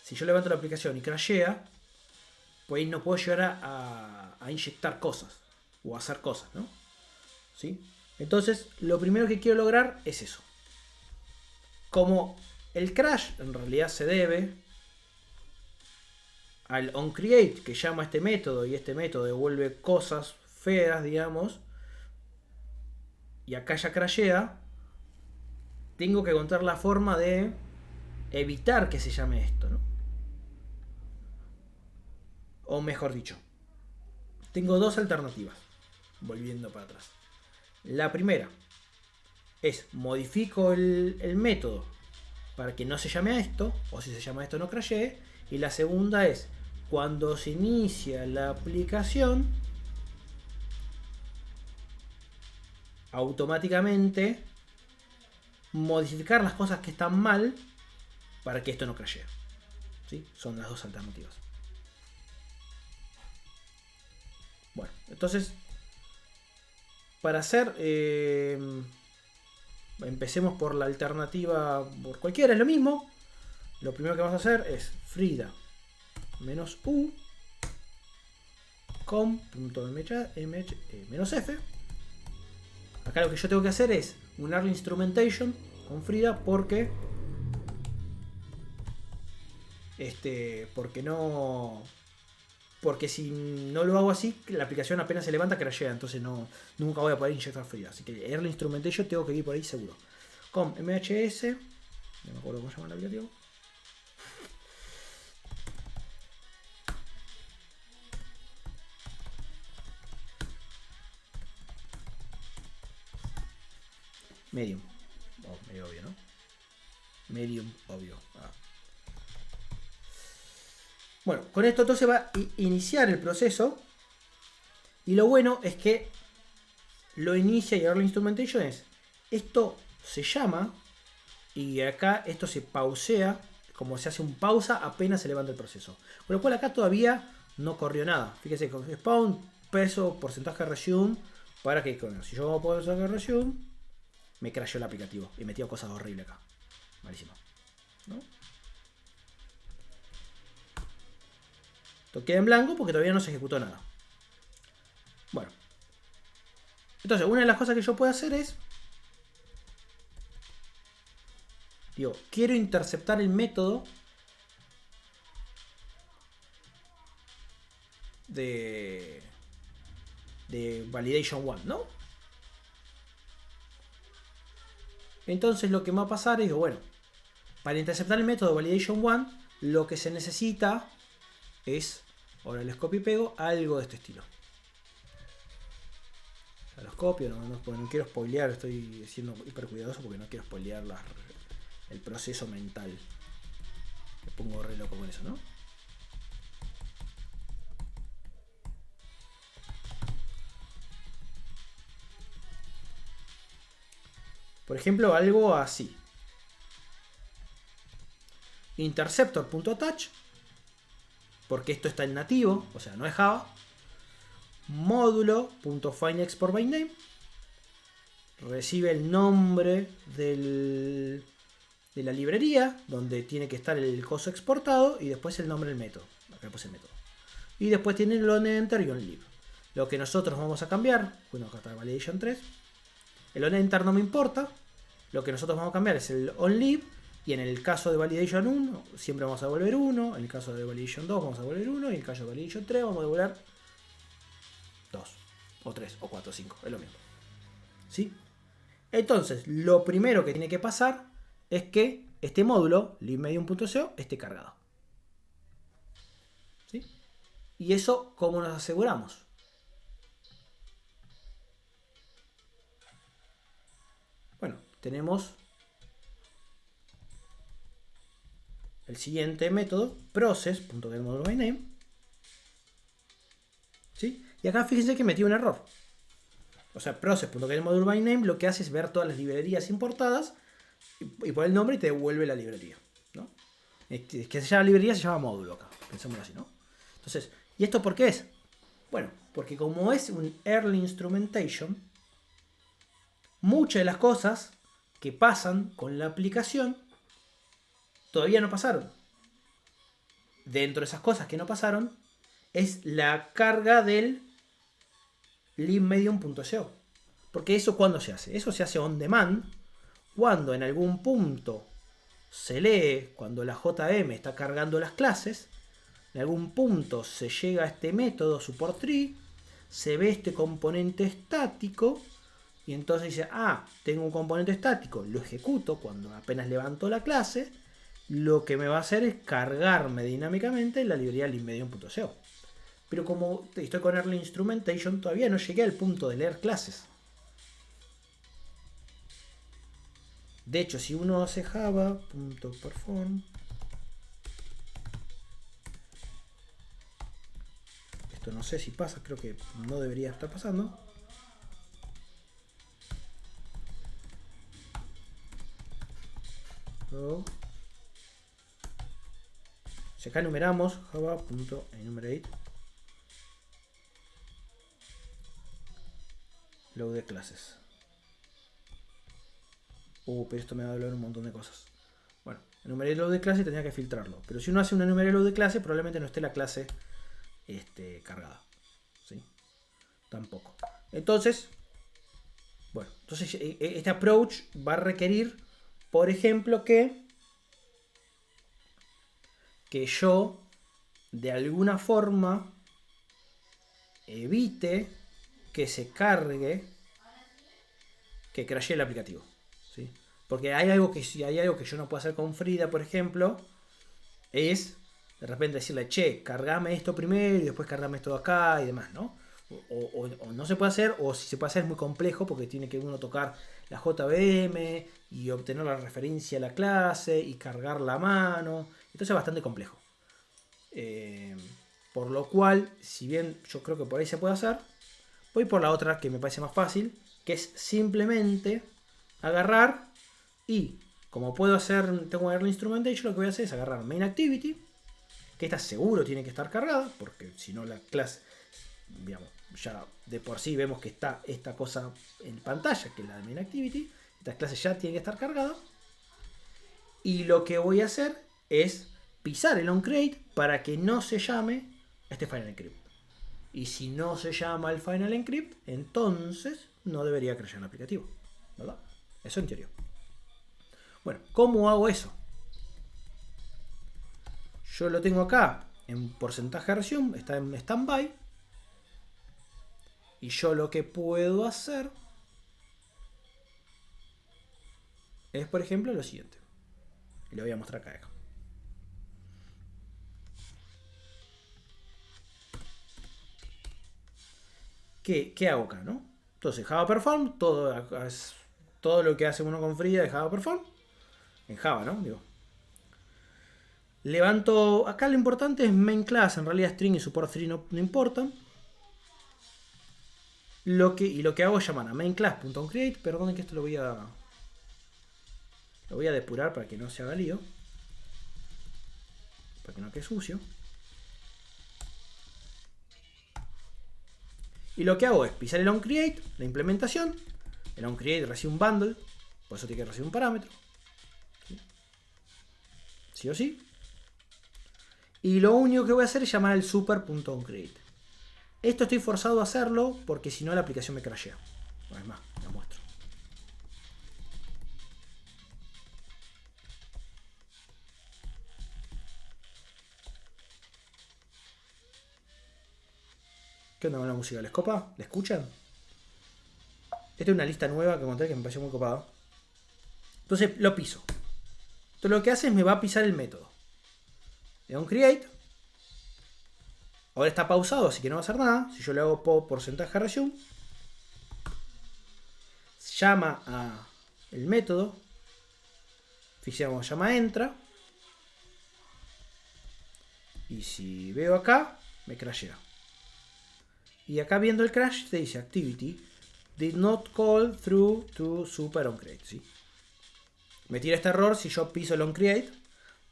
si yo levanto la aplicación y crashea, pues no puedo llegar a inyectar cosas o a hacer cosas, ¿no? ¿Sí? Entonces, lo primero que quiero lograr es eso. Como el crash en realidad se debe al onCreate que llama este método y este método devuelve cosas feas, digamos, y acá ya crashea, tengo que encontrar la forma de evitar que se llame esto, ¿no? O mejor dicho, tengo dos alternativas, volviendo para atrás. La primera es modifico el método para que no se llame a esto, o si se llama a esto no crashee. Y la segunda es, cuando se inicia la aplicación, automáticamente modificar las cosas que están mal para que esto no crashee. ¿Sí? Son las dos alternativas. Bueno, entonces, para hacer... empecemos por la alternativa, por cualquiera, es lo mismo. Lo primero que vamos a hacer es Frida -u com.mh-f. Acá lo que yo tengo que hacer es un early instrumentation con Frida porque porque si no lo hago así, la aplicación apenas se levanta crashea, entonces nunca voy a poder inyectar Frida. Así que early instrumentation tengo que ir por ahí seguro. Con MHS, no me acuerdo cómo se llama el aplicativo. Medium. Oh, medio obvio, ¿no? Medium, obvio. Ah. Bueno, con esto entonces va a iniciar el proceso. Y lo bueno es que lo inicia y ahora la instrumentation es, esto se llama y acá esto se pausea, como se hace un pausa apenas se levanta el proceso. Con lo cual acá todavía no corrió nada. Fíjese, spawn, peso, porcentaje resume, para que si yo puedo sacar resume, me crashó el aplicativo y metió cosas horribles acá. Malísimo, ¿no? Esto queda en blanco porque todavía no se ejecutó nada. Bueno. Entonces, una de las cosas que yo puedo hacer es... Digo, quiero interceptar el método de validation 1, ¿no? Entonces lo que me va a pasar es, bueno, para interceptar el método validation 1, lo que se necesita es, ahora les copio y pego, algo de este estilo. Ya los copio, no quiero spoilear, estoy siendo hiper cuidadoso porque no quiero spoilear el proceso mental. Me pongo re loco con eso, ¿no? Por ejemplo, algo así. Interceptor.attach, porque esto está en nativo, o sea, no es Java. Módulo.findExportByName, recibe el nombre de la librería donde tiene que estar el coso exportado y después el nombre del método. Acá puse el método. Y después tiene el onEnter y onLeave. Lo que nosotros vamos a cambiar, bueno, acá está validation 3. El onEnter no me importa. Lo que nosotros vamos a cambiar es el onLeave. Y en el caso de validation 1, siempre vamos a devolver 1. En el caso de validation 2, vamos a devolver 1. Y en el caso de validation 3, vamos a devolver 2. O 3, o 4, o 5. Es lo mismo. ¿Sí? Entonces, lo primero que tiene que pasar es que este módulo, libmedium.co, esté cargado. ¿Sí? Y eso, ¿cómo nos aseguramos? Bueno, tenemos el siguiente método, process.getModuleByName. ¿Sí? Y acá fíjense que metí un error. O sea, process.getModuleByName lo que hace es ver todas las librerías importadas y por el nombre y te devuelve la librería, ¿no? Que se llama librería, se llama módulo acá. Pensémoslo así, ¿no? Entonces, ¿y esto por qué es? Bueno, porque como es un early instrumentation, muchas de las cosas que pasan con la aplicación todavía no pasaron. Dentro de esas cosas que no pasaron es la carga del libmedium.co. Porque eso, ¿cuándo se hace? Eso se hace on demand, cuando en algún punto se lee, cuando la JVM está cargando las clases, en algún punto se llega a este método support tree, se ve este componente estático y entonces dice, tengo un componente estático, lo ejecuto cuando apenas levanto la clase, lo que me va a hacer es cargarme dinámicamente la librería libmedium.co. Pero como estoy con Early Instrumentation, todavía no llegué al punto de leer clases. De hecho, si uno hace java.perform, esto no sé si pasa, creo que no debería estar pasando. Si acá enumeramos java.enumerate load de clases. Pero esto me va a hablar un montón de cosas. Bueno, enumerate load de clase tendría que filtrarlo. Pero si uno hace un enumerate load de clase, probablemente no esté la clase cargada. ¿Sí? Tampoco. Entonces, bueno, este approach va a requerir, por ejemplo, que yo de alguna forma evite que se cargue, que crashee el aplicativo, ¿sí? Porque hay algo que yo no puedo hacer con Frida, por ejemplo, es de repente decirle, che, cargame esto primero y después cargame esto de acá y demás, ¿no? o no se puede hacer, o si se puede hacer es muy complejo porque tiene que uno tocar la JVM y obtener la referencia a la clase y cargar la mano. Entonces es bastante complejo. Por lo cual, si bien yo creo que por ahí se puede hacer, voy por la otra que me parece más fácil, que es simplemente agarrar y, como puedo hacer, tengo que ver la instrumentation, lo que voy a hacer es agarrar main activity, que esta seguro tiene que estar cargada, porque si no la clase, digamos, ya de por sí vemos que está esta cosa en pantalla, que es la de main activity, esta clase ya tiene que estar cargada. Y lo que voy a hacer es pisar el onCreate para que no se llame este final encrypt. Y si no se llama el final encrypt, entonces no debería crashear el aplicativo, ¿verdad? Eso en teoría. Bueno, ¿cómo hago eso? Yo lo tengo acá en porcentaje de resume, está en standby. Y yo lo que puedo hacer es, por ejemplo, lo siguiente. Y lo voy a mostrar acá. ¿Qué hago acá, no? Entonces, Java Perform, todo lo que hace uno con Frida de Java Perform. En Java, ¿no? Digo. Levanto. Acá lo importante es main class. En realidad, string y support 3 no importan. Lo que hago es llamar a main class.onCreate. Perdón que esto lo voy a depurar para que no se haga lío. Para que no quede sucio. Y lo que hago es pisar el onCreate, la implementación. El onCreate recibe un bundle. Por eso tiene que recibir un parámetro. Sí o sí. Y lo único que voy a hacer es llamar al super.onCreate. Esto estoy forzado a hacerlo porque si no la aplicación me crashea. Una vez más, la muestro. ¿Qué onda con la música? ¿Les copa? ¿La escuchan? Esta es una lista nueva que encontré que me pareció muy copada. Entonces lo piso. Entonces lo que hace es me va a pisar el método de onCreate. Ahora está pausado, así que no va a hacer nada. Si yo le hago pop porcentaje resume, llama a el método. Fijemos, llama entra. Y si veo acá, me crashea. Y acá viendo el crash te dice activity did not call through to super onCreate. ¿Sí? Me tira este error si yo piso el onCreate.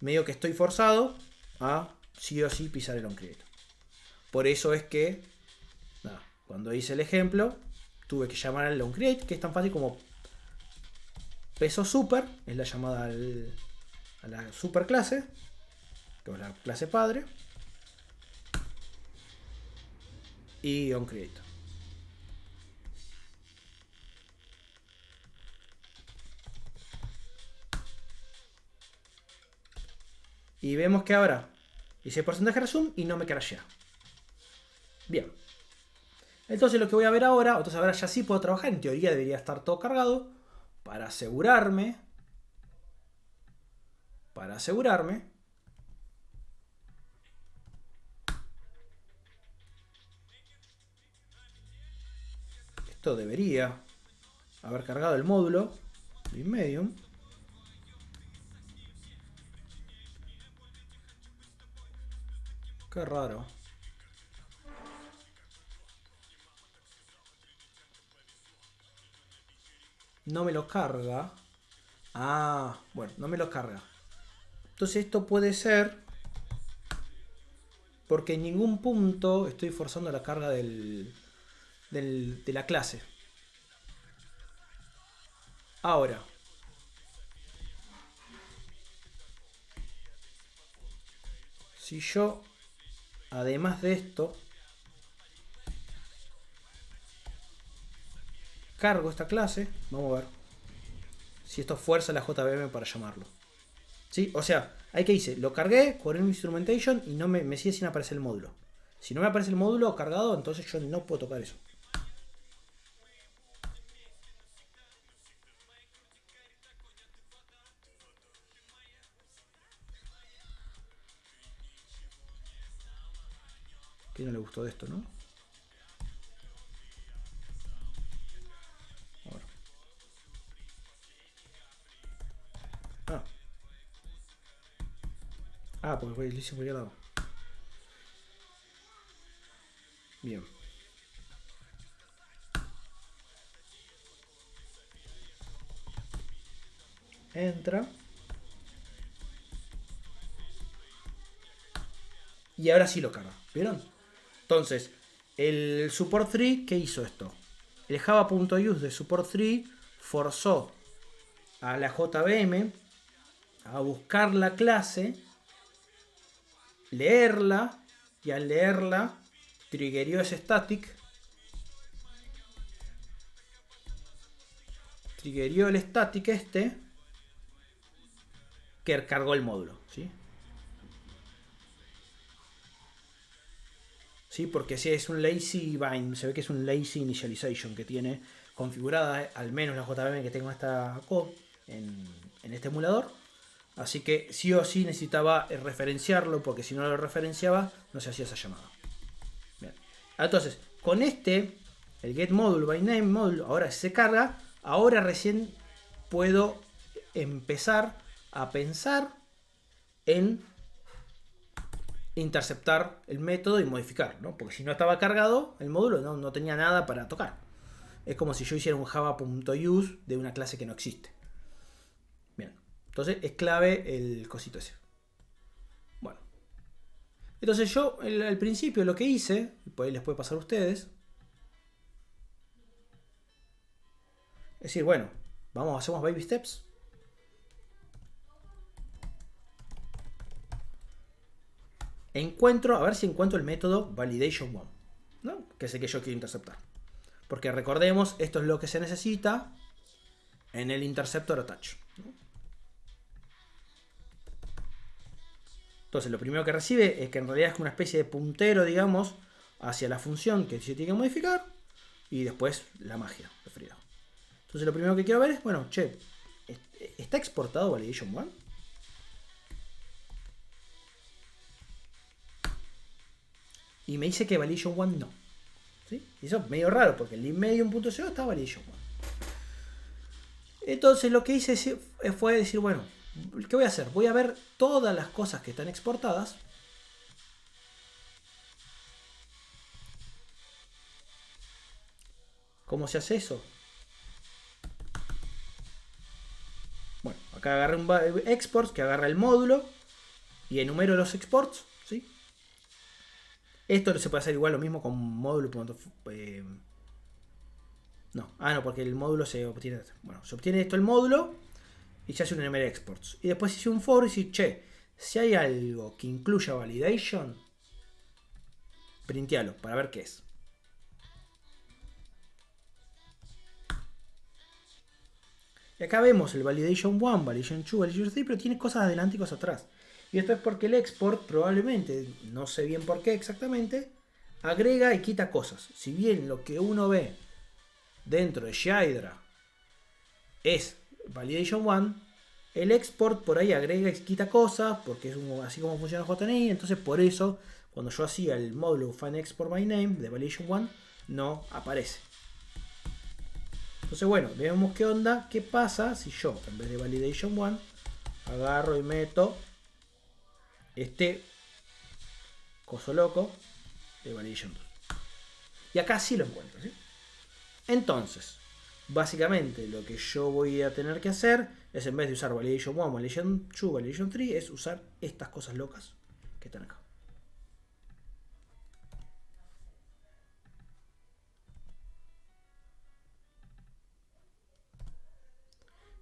Medio que estoy forzado a sí o sí pisar el onCreate. Por eso es que nada, cuando hice el ejemplo tuve que llamar al onCreate, que es tan fácil como peso super, es la llamada a la super clase, que es la clase padre, y onCreate. Y vemos que ahora hice porcentaje resume y no me crashea. Bien. Entonces lo que voy a ver ahora, entonces ahora ya sí puedo trabajar, en teoría debería estar todo cargado, para asegurarme, esto debería haber cargado el módulo de Medium. Qué raro. No me lo carga. Ah, bueno, no me lo carga. Entonces esto puede ser porque en ningún punto estoy forzando la carga de la clase. Ahora, si yo, además de esto, cargo esta clase, vamos a ver si esto fuerza la JVM para llamarlo. ¿Sí? O sea, ahí que hice, lo cargué, corrí un instrumentation y no me sigue sin aparecer el módulo. Si no me aparece el módulo cargado, entonces yo no puedo tocar eso. ¿Quién no le gustó de esto, no? Ah, porque lo hice por el lado. Bien. Entra. Y ahora sí lo carga. ¿Vieron? Entonces, el support 3, ¿qué hizo esto? El java.use de support 3 forzó a la JVM a buscar la clase, leerla, y al leerla triggerió ese static, triggerió el static este, que cargó el módulo, ¿sí? ¿Sí? Porque si es un lazy bind, se ve que es un lazy initialization que tiene configurada, al menos la JVM que tengo esta en este emulador. Así que sí o sí necesitaba referenciarlo, porque si no lo referenciaba no se hacía esa llamada. Bien. Entonces, con este, el get module by name module, ahora se carga. Ahora recién puedo empezar a pensar en interceptar el método y modificar, ¿no? Porque si no estaba cargado el módulo, no tenía nada para tocar. Es como si yo hiciera un java.use de una clase que no existe. Bien, entonces es clave el cosito ese. Bueno, entonces yo al principio lo que hice, pues les puede pasar a ustedes, es decir, bueno, hacemos baby steps. A ver si encuentro el método validation one, ¿no? Que es el que yo quiero interceptar. Porque recordemos, esto es lo que se necesita en el interceptor attach, ¿no? Entonces lo primero que recibe es que en realidad es como una especie de puntero, digamos, hacia la función que se tiene que modificar, y después la magia de frío. Entonces lo primero que quiero ver es, bueno, che, ¿está exportado validation one? Y me dice que validation one no. ¿Sí? Y eso es medio raro, porque el libmedium.co está validation one. Entonces lo que hice fue decir, bueno, ¿qué voy a hacer? Voy a ver todas las cosas que están exportadas. ¿Cómo se hace eso? Bueno, acá agarré un exports que agarra el módulo y enumero los exports, ¿sí? Esto se puede hacer igual lo mismo con módulo. No, porque el módulo se obtiene. Bueno, se obtiene esto el módulo y se hace un enumero exports. Y después hice un for y dice, che, si hay algo que incluya validation, printealo para ver qué es. Y acá vemos el validation 1, validation 2, validation 3, pero tiene cosas adelante y cosas atrás. Y esto es porque el export probablemente, no sé bien por qué exactamente, agrega y quita cosas. Si bien lo que uno ve dentro de Shydra es validation 1, el export por ahí agrega y quita cosas, porque es así como funciona JNI. Entonces por eso, cuando yo hacía el módulo find export by name de validation 1, no aparece. Entonces bueno, veamos qué onda, qué pasa si yo en vez de validation 1 agarro y meto este coso loco de validation 2. Y acá sí lo encuentro, ¿sí? Entonces, básicamente lo que yo voy a tener que hacer es, en vez de usar validation 1, validation 2, validation 3, es usar estas cosas locas que están acá.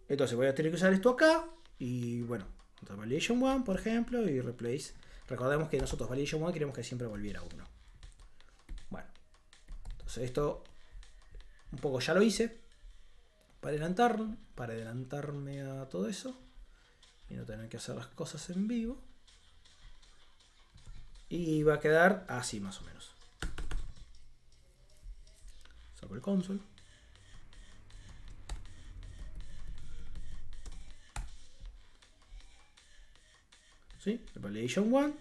Entonces voy a tener que usar esto acá. Y bueno, validation 1, por ejemplo, y replace. Recordemos que nosotros validation 1 queremos que siempre volviera 1. Bueno, entonces esto un poco ya lo hice para adelantarme a todo eso y no tener que hacer las cosas en vivo. Y va a quedar así más o menos. Saco el console. ¿Sí? Validation 1,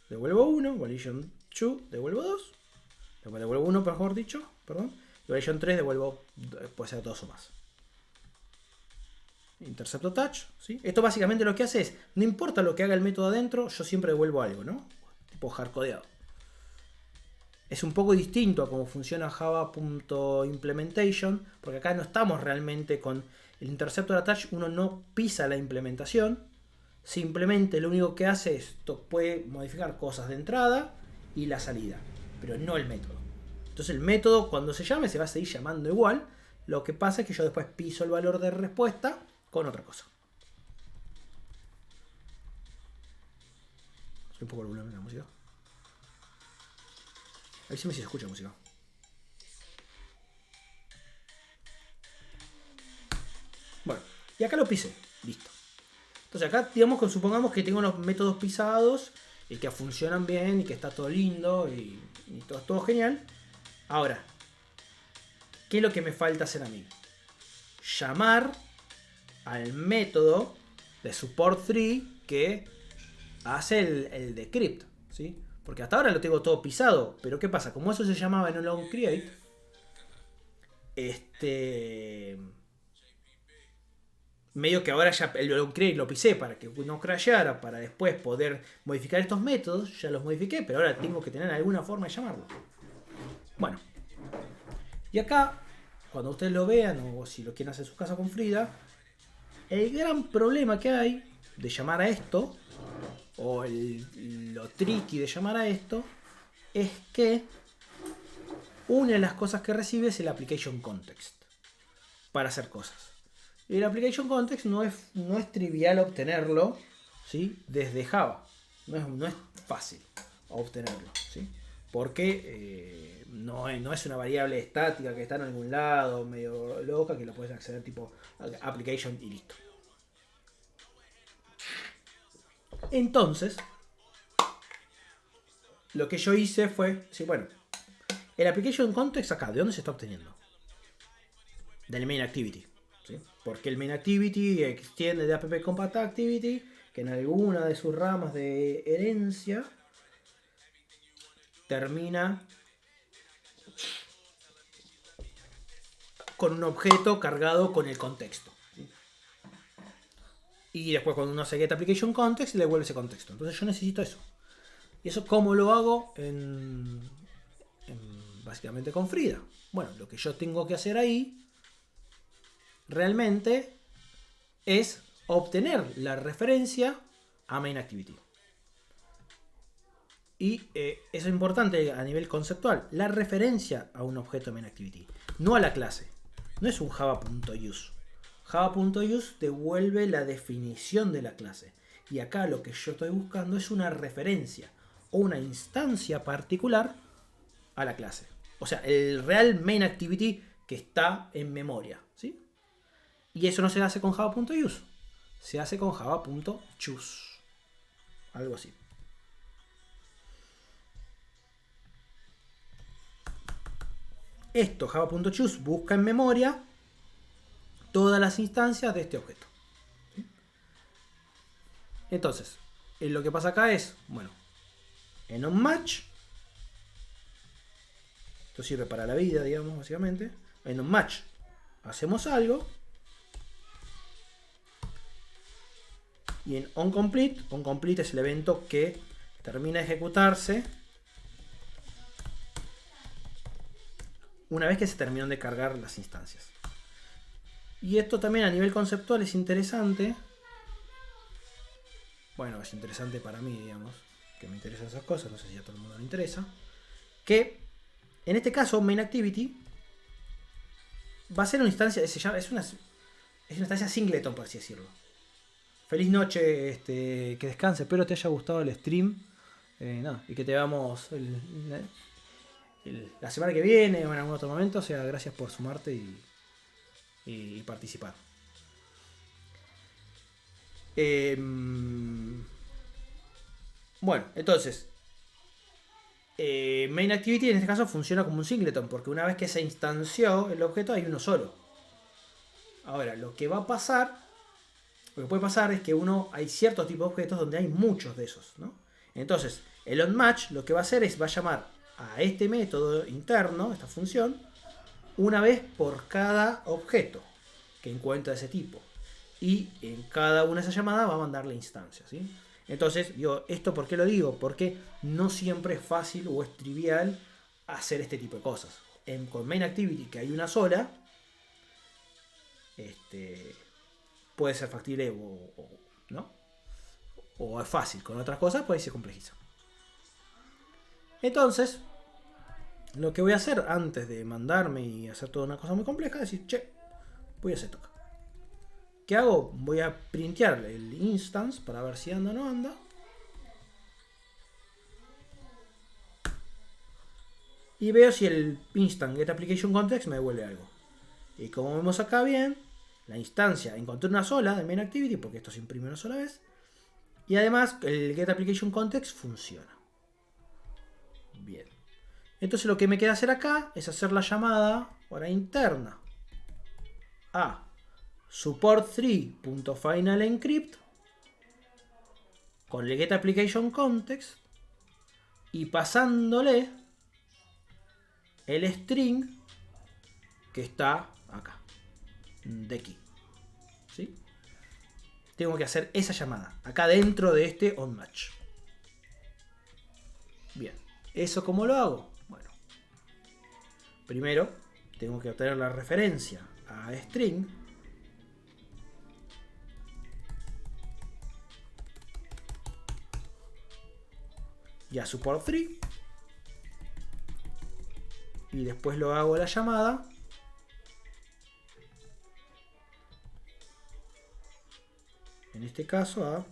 devuelvo 1, validation 2, devuelvo 2, devuelvo 1, mejor dicho, perdón. Y validation 3 devuelvo, puede ser 2 o más. intercept touch, ¿sí? Esto básicamente lo que hace es, no importa lo que haga el método adentro, yo siempre devuelvo algo, ¿no? Tipo hardcodeado. Es un poco distinto a cómo funciona Java.implementation, porque acá no estamos realmente con el interceptor attach, uno no pisa la implementación, simplemente lo único que hace es, puede modificar cosas de entrada y la salida, pero no el método. Entonces el método cuando se llame se va a seguir llamando igual, lo que pasa es que yo después piso el valor de respuesta con otra cosa. Soy un poco el volumen de la música. Avísame si se escucha música. Bueno, y acá lo pisé. Listo. Entonces acá, digamos que supongamos que tengo los métodos pisados y que funcionan bien y que está todo lindo y todo genial. Ahora, ¿qué es lo que me falta hacer a mí? Llamar al método de support3 que hace el decrypt, ¿sí? Porque hasta ahora lo tengo todo pisado, pero ¿qué pasa? Como eso se llamaba en onCreate, medio que ahora ya el onCreate lo pisé para que no crasheara, para después poder modificar estos métodos, ya los modifiqué, pero ahora tengo que tener alguna forma de llamarlo. Bueno, y acá, cuando ustedes lo vean, o si lo quieren hacer en su casa con Frida, el gran problema que hay de llamar a esto, o lo tricky de llamar a esto, es que una de las cosas que recibe es el application context para hacer cosas. Y el application context no es trivial obtenerlo, ¿sí? Desde Java. No es fácil obtenerlo, ¿sí? Porque no es una variable estática que está en algún lado, medio loca, que lo puedes acceder tipo application y listo. Entonces, lo que yo hice fue, sí, bueno, el application context acá, ¿de dónde se está obteniendo? Del main activity, ¿sí? Porque el main activity extiende de app compat activity, que en alguna de sus ramas de herencia termina con un objeto cargado con el contexto. Y después cuando uno hace get application context le devuelve ese contexto. Entonces yo necesito eso. ¿Y eso cómo lo hago? Básicamente con Frida. Bueno, lo que yo tengo que hacer ahí realmente es obtener la referencia a main activity. Y eso es importante a nivel conceptual. La referencia a un objeto main activity, no a la clase. No es un java.use. Java.use devuelve la definición de la clase. Y acá lo que yo estoy buscando es una referencia o una instancia particular a la clase. O sea, el real main activity que está en memoria, ¿sí? Y eso no se hace con java.use. Se hace con java.choose. Algo así. Esto, java.choose, busca en memoria todas las instancias de este objeto. ¿Sí? Entonces, lo que pasa acá es, bueno, en onMatch, esto sirve para la vida, digamos, básicamente. En onMatch hacemos algo. Y en onComplete es el evento que termina de ejecutarse una vez que se terminaron de cargar las instancias. Y esto también a nivel conceptual es interesante. Bueno, es interesante para mí, digamos, que me interesan esas cosas, no sé si a todo el mundo le interesa. Que en este caso, main activity va a ser una instancia, es una instancia singleton, por así decirlo. Feliz noche, que descanse, espero te haya gustado el stream. Y que te veamos la semana que viene o en algún otro momento. O sea, gracias por sumarte y participar. Bueno, entonces main activity en este caso funciona como un singleton, porque una vez que se instanció el objeto hay uno solo. Ahora, lo que puede pasar es que hay ciertos tipos de objetos donde hay muchos de esos, ¿no? Entonces, el onMatch lo que va a hacer es va a llamar a este método interno, esta función, una vez por cada objeto que encuentra ese tipo. y en cada una de esas llamadas va a mandar la instancia, ¿sí? Entonces, ¿esto por qué lo digo? Porque no siempre es fácil o es trivial hacer este tipo de cosas. Con main activity, que hay una sola, puede ser factible ¿no? O es fácil. Con otras cosas, pues se complejiza. Entonces, lo que voy a hacer antes de mandarme y hacer toda una cosa muy compleja es decir, che, voy a hacer esto acá. ¿Qué hago? Voy a printear el instance para ver si anda o no anda. Y veo si el instant get application context me devuelve algo. Y como vemos acá bien, la instancia encontré una sola de main activity, porque esto se imprime una sola vez. Y además el get application context funciona. Bien. Entonces lo que me queda hacer acá es hacer la llamada ahora interna a support3.finalencrypt con el get application context y pasándole el string que está acá de aquí, ¿sí? Tengo que hacer esa llamada acá dentro de este onMatch. Bien, ¿eso cómo lo hago? Bueno, primero tengo que obtener la referencia a string y a support3 y después lo hago la llamada en este caso a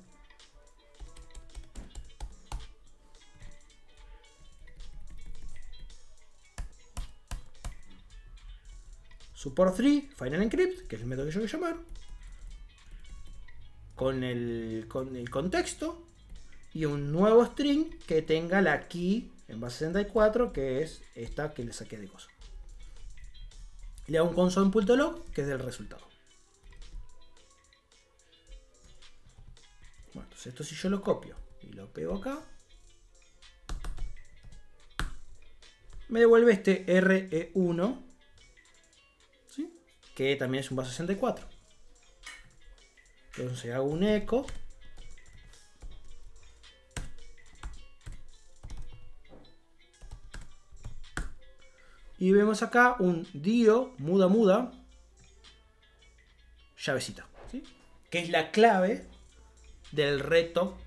support3 final encrypt, que es el método que yo voy a llamar, con el contexto y un nuevo string que tenga la key en base 64, que es esta que le saqué de cosa. Le hago un console.log, que es del resultado. Bueno, entonces esto si yo lo copio y lo pego acá, me devuelve este RE1, ¿sí? Que también es un base 64. Entonces hago un echo y vemos acá un dio muda llavecita, ¿sí? Que es la clave del reto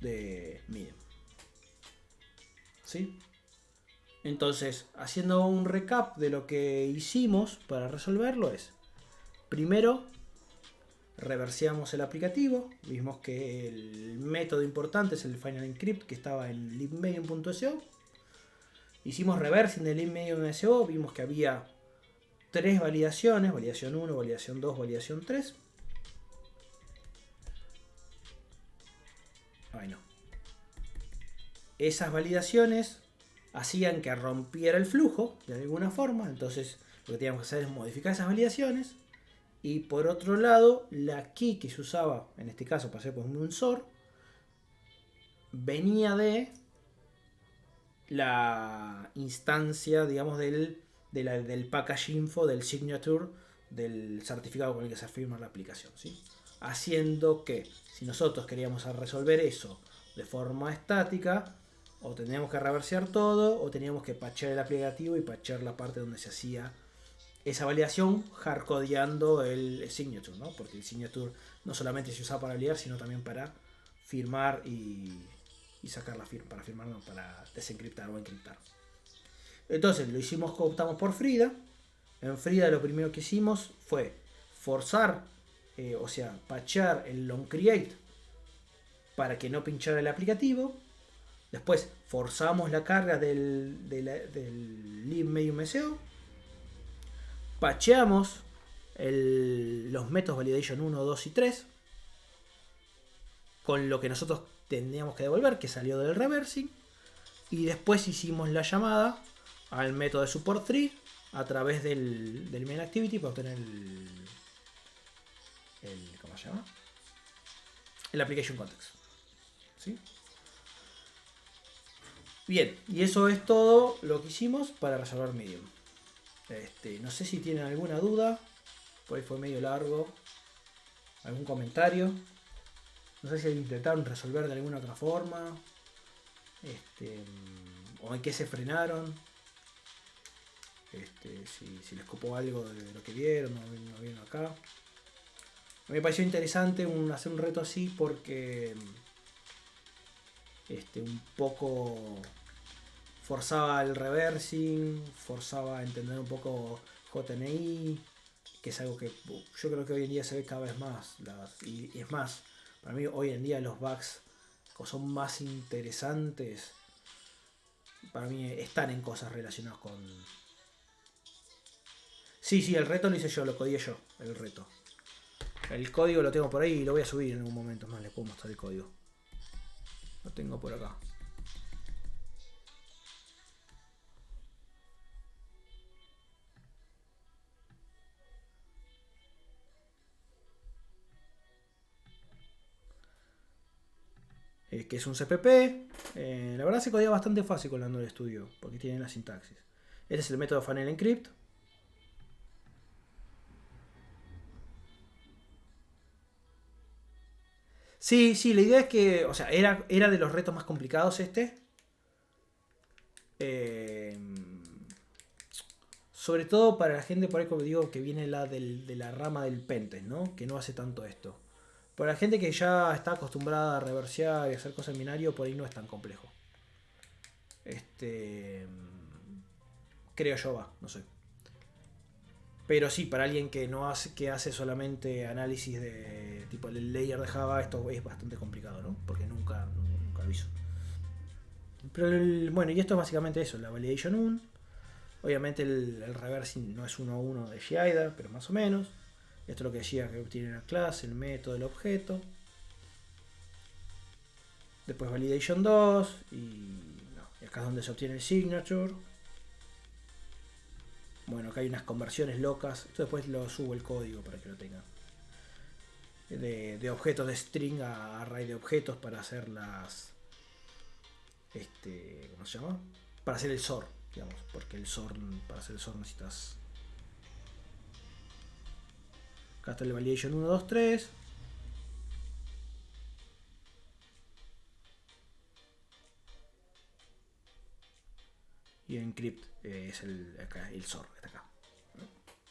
de Medium, ¿sí? Entonces, haciendo un recap de lo que hicimos para resolverlo es, primero reverseamos el aplicativo, vimos que el método importante es el final encrypt que estaba en libmedium.so. Hicimos reversing de libmedium.so, vimos que había 3 validaciones, validación 1, validación 2, validación 3. Bueno, esas validaciones hacían que rompiera el flujo de alguna forma, entonces lo que teníamos que hacer es modificar esas validaciones. Y por otro lado, la key que se usaba, en este caso para hacer un SOR, venía de la instancia, digamos, del package info, del signature, del certificado con el que se firma la aplicación, ¿sí? Haciendo que, si nosotros queríamos resolver eso de forma estática, o teníamos que reversear todo, o teníamos que patchear el aplicativo y patchear la parte donde se hacía esa validación, hardcodeando el signature, ¿no? Porque el signature no solamente se usa para validar, sino también para firmar y sacar la firma, para firmar, no, para desencriptar o encriptar. Entonces lo hicimos, optamos por Frida. En Frida lo primero que hicimos fue forzar, o sea, patchear el long create para que no pinchara el aplicativo. Después forzamos la carga del libmedium.so. Patcheamos los métodos validation 1, 2 y 3 con lo que nosotros tendríamos que devolver, que salió del reversing. Y después hicimos la llamada al método de support3 a través del main activity para obtener ¿cómo se llama? El application context, ¿sí? Bien, y eso es todo lo que hicimos para resolver Medium. No sé si tienen alguna duda por ahí fue medio largo. ¿Algún comentario? No sé si intentaron resolver de alguna otra forma. O en qué se frenaron. Si les copó algo de lo que vieron, no vieron acá. Me pareció interesante hacer un reto así porque un poco forzaba el reversing, forzaba a entender un poco JNI, que es algo que yo creo que hoy en día se ve cada vez más. Y es más, para mí hoy en día los bugs son más interesantes. Para mí están en cosas relacionadas con... Sí, el reto lo hice yo, lo codié yo, el reto. El código lo tengo por ahí y lo voy a subir en algún momento más, les puedo mostrar el código. Lo tengo por acá. Que es un CPP. La verdad se codea bastante fácil con la Android Studio, porque tiene la sintaxis. Este es el método Funnel Encrypt. Sí, la idea es que, o sea, era de los retos más complicados este. Sobre todo para la gente, por ahí como digo, que viene de la rama del pentest, ¿no? Que no hace tanto esto. Para la gente que ya está acostumbrada a reversear y hacer cosas en binario, por ahí no es tan complejo. Creo yo, no sé. Pero sí, para alguien que no hace, que hace solamente análisis de tipo el layer de Java, esto es bastante complicado, ¿no? Porque nunca lo hizo. Pero bueno, y esto es básicamente eso, la validation 1. Obviamente el reversing no es 1 a 1 de JIDA, pero más o menos. Esto es lo que decía, que obtiene la clase, el método, el objeto. Después validation 2 y acá es donde se obtiene el signature. Bueno, acá hay unas conversiones locas. Esto después lo subo el código para que lo tengan. De objetos de string a array de objetos para hacer las... ¿Cómo se llama? Para hacer el SOR, digamos. Porque para hacer el SOR necesitas... Acá está el validation 1, 2, 3. Y encrypt es el SOR, está acá.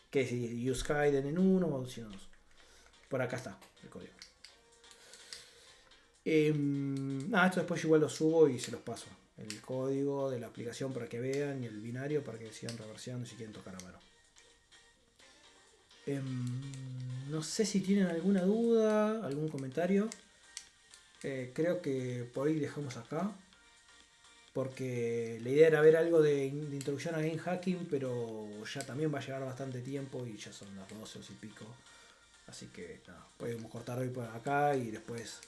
Que es use hidden en 1 o en 2. Por acá está el código. Esto después igual lo subo y se los paso. El código de la aplicación para que vean y el binario para que sigan reverseando si quieren tocar a mano. No sé si tienen alguna duda, algún comentario. Creo que por ahí dejamos acá. Porque la idea era ver algo de introducción a game hacking, pero ya también va a llevar bastante tiempo y ya son las 12 y pico. Así que nada, podemos cortar hoy por acá y después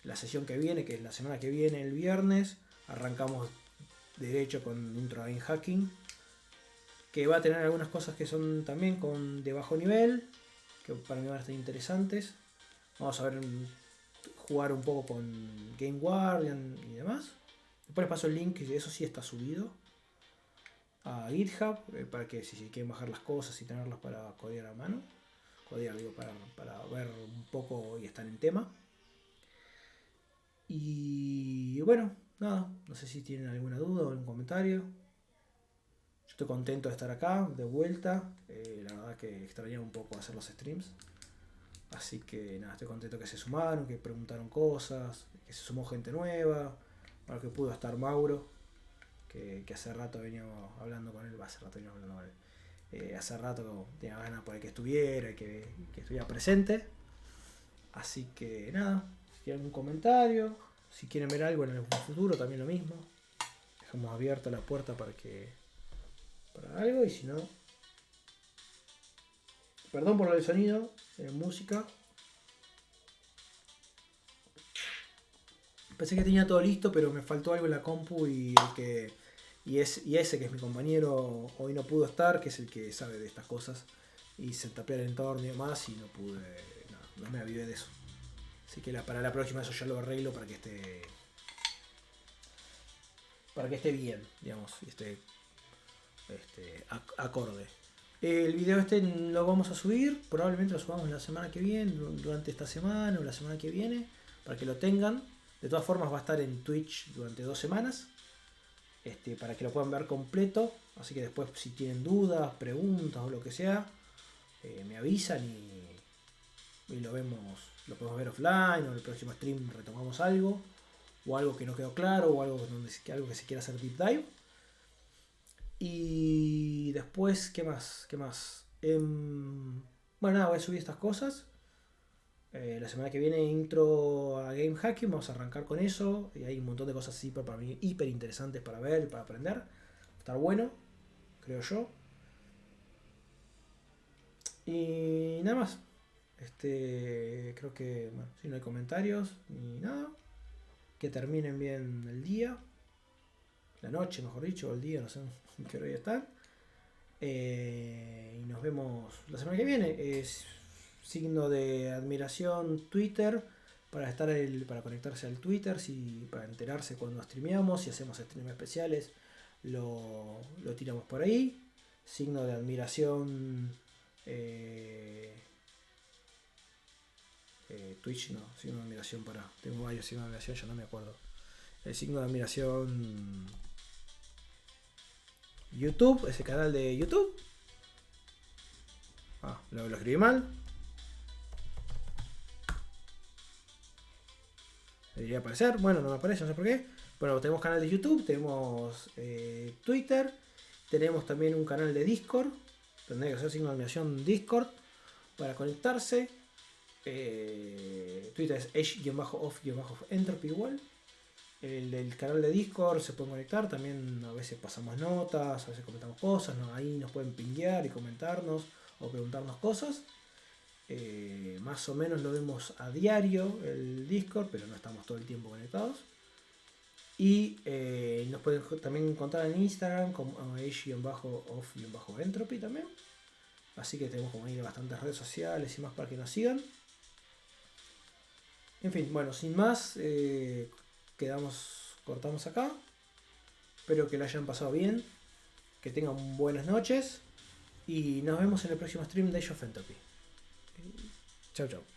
la sesión que viene, que es la semana que viene, el viernes, arrancamos derecho con intro a game hacking, que va a tener algunas cosas que son también de bajo nivel, que para mí van a estar interesantes. Vamos a ver jugar un poco con Game Guardian y demás. Después les paso el link, que eso sí está subido a GitHub, para que si quieren bajar las cosas y tenerlas para codear a mano. Codear, digo, para ver un poco y estar en tema. Y bueno, nada, no sé si tienen alguna duda o algún comentario. Yo estoy contento de estar acá, de vuelta. La verdad que extrañaba un poco hacer los streams. Así que nada, estoy contento que se sumaron, que preguntaron cosas, que se sumó gente nueva. Bueno, que pudo estar Mauro, que hace rato veníamos hablando con él. Hace rato veníamos hablando con él. Hace rato tenía ganas por que estuviera y que estuviera presente. Así que nada, si tienen algún comentario, si quieren ver algo en el futuro, también lo mismo. Dejamos abierta la puerta para algo, y si no, perdón por el sonido, música. Pensé que tenía todo listo, pero me faltó algo en la compu y ese que es mi compañero hoy no pudo estar, que es el que sabe de estas cosas y se tapea el entorno y demás, y no pude, no me avivé de eso. Así que para la próxima eso ya lo arreglo para que esté bien, digamos, y esté acorde. El video este lo vamos a subir, probablemente lo subamos la semana que viene, durante esta semana o la semana que viene, para que lo tengan. De todas formas va a estar en Twitch durante 2 semanas, para que lo puedan ver completo. Así que después si tienen dudas, preguntas o lo que sea, me avisan y lo vemos, lo podemos ver offline, o en el próximo stream retomamos algo, o algo que no quedó claro, o algo que se quiera hacer deep dive. Y después, ¿qué más? Bueno, nada, voy a subir estas cosas. La semana que viene intro a Game Hacking, vamos a arrancar con eso. Y hay un montón de cosas así para mí hiper interesantes para ver y para aprender. Estar bueno, creo yo. Y nada más. Creo que, bueno, si no hay comentarios ni nada, que terminen bien el día, la noche, mejor dicho, o el día, no sé en qué hora ya están. Y nos vemos la semana que viene. Es signo de admiración Twitter para conectarse al Twitter, para enterarse cuando streameamos, si hacemos streams especiales, lo tiramos por ahí. Signo de admiración Twitch, no, signo de admiración tengo varios signos de admiración, ya no me acuerdo. El signo de admiración YouTube, ese canal de YouTube. Lo escribí mal. Debería aparecer, bueno, no me aparece, no sé por qué. Bueno, tenemos canal de YouTube, tenemos Twitter, tenemos también un canal de Discord. Tendría que hacer signo de admiración Discord para conectarse. Twitter es age-off-entropy igual. El canal de Discord se puede conectar, también a veces pasamos notas, a veces comentamos cosas, ¿no? Ahí nos pueden pinguear y comentarnos o preguntarnos cosas. Más o menos lo vemos a diario el Discord, pero no estamos todo el tiempo conectados. Y nos pueden también encontrar en Instagram como age-off-entropy también. Así que tenemos como ahí bastantes redes sociales y más para que nos sigan. En fin, bueno, sin más, cortamos acá. Espero que lo hayan pasado bien, que tengan buenas noches y nos vemos en el próximo stream de Age of Entropy. Chau chau.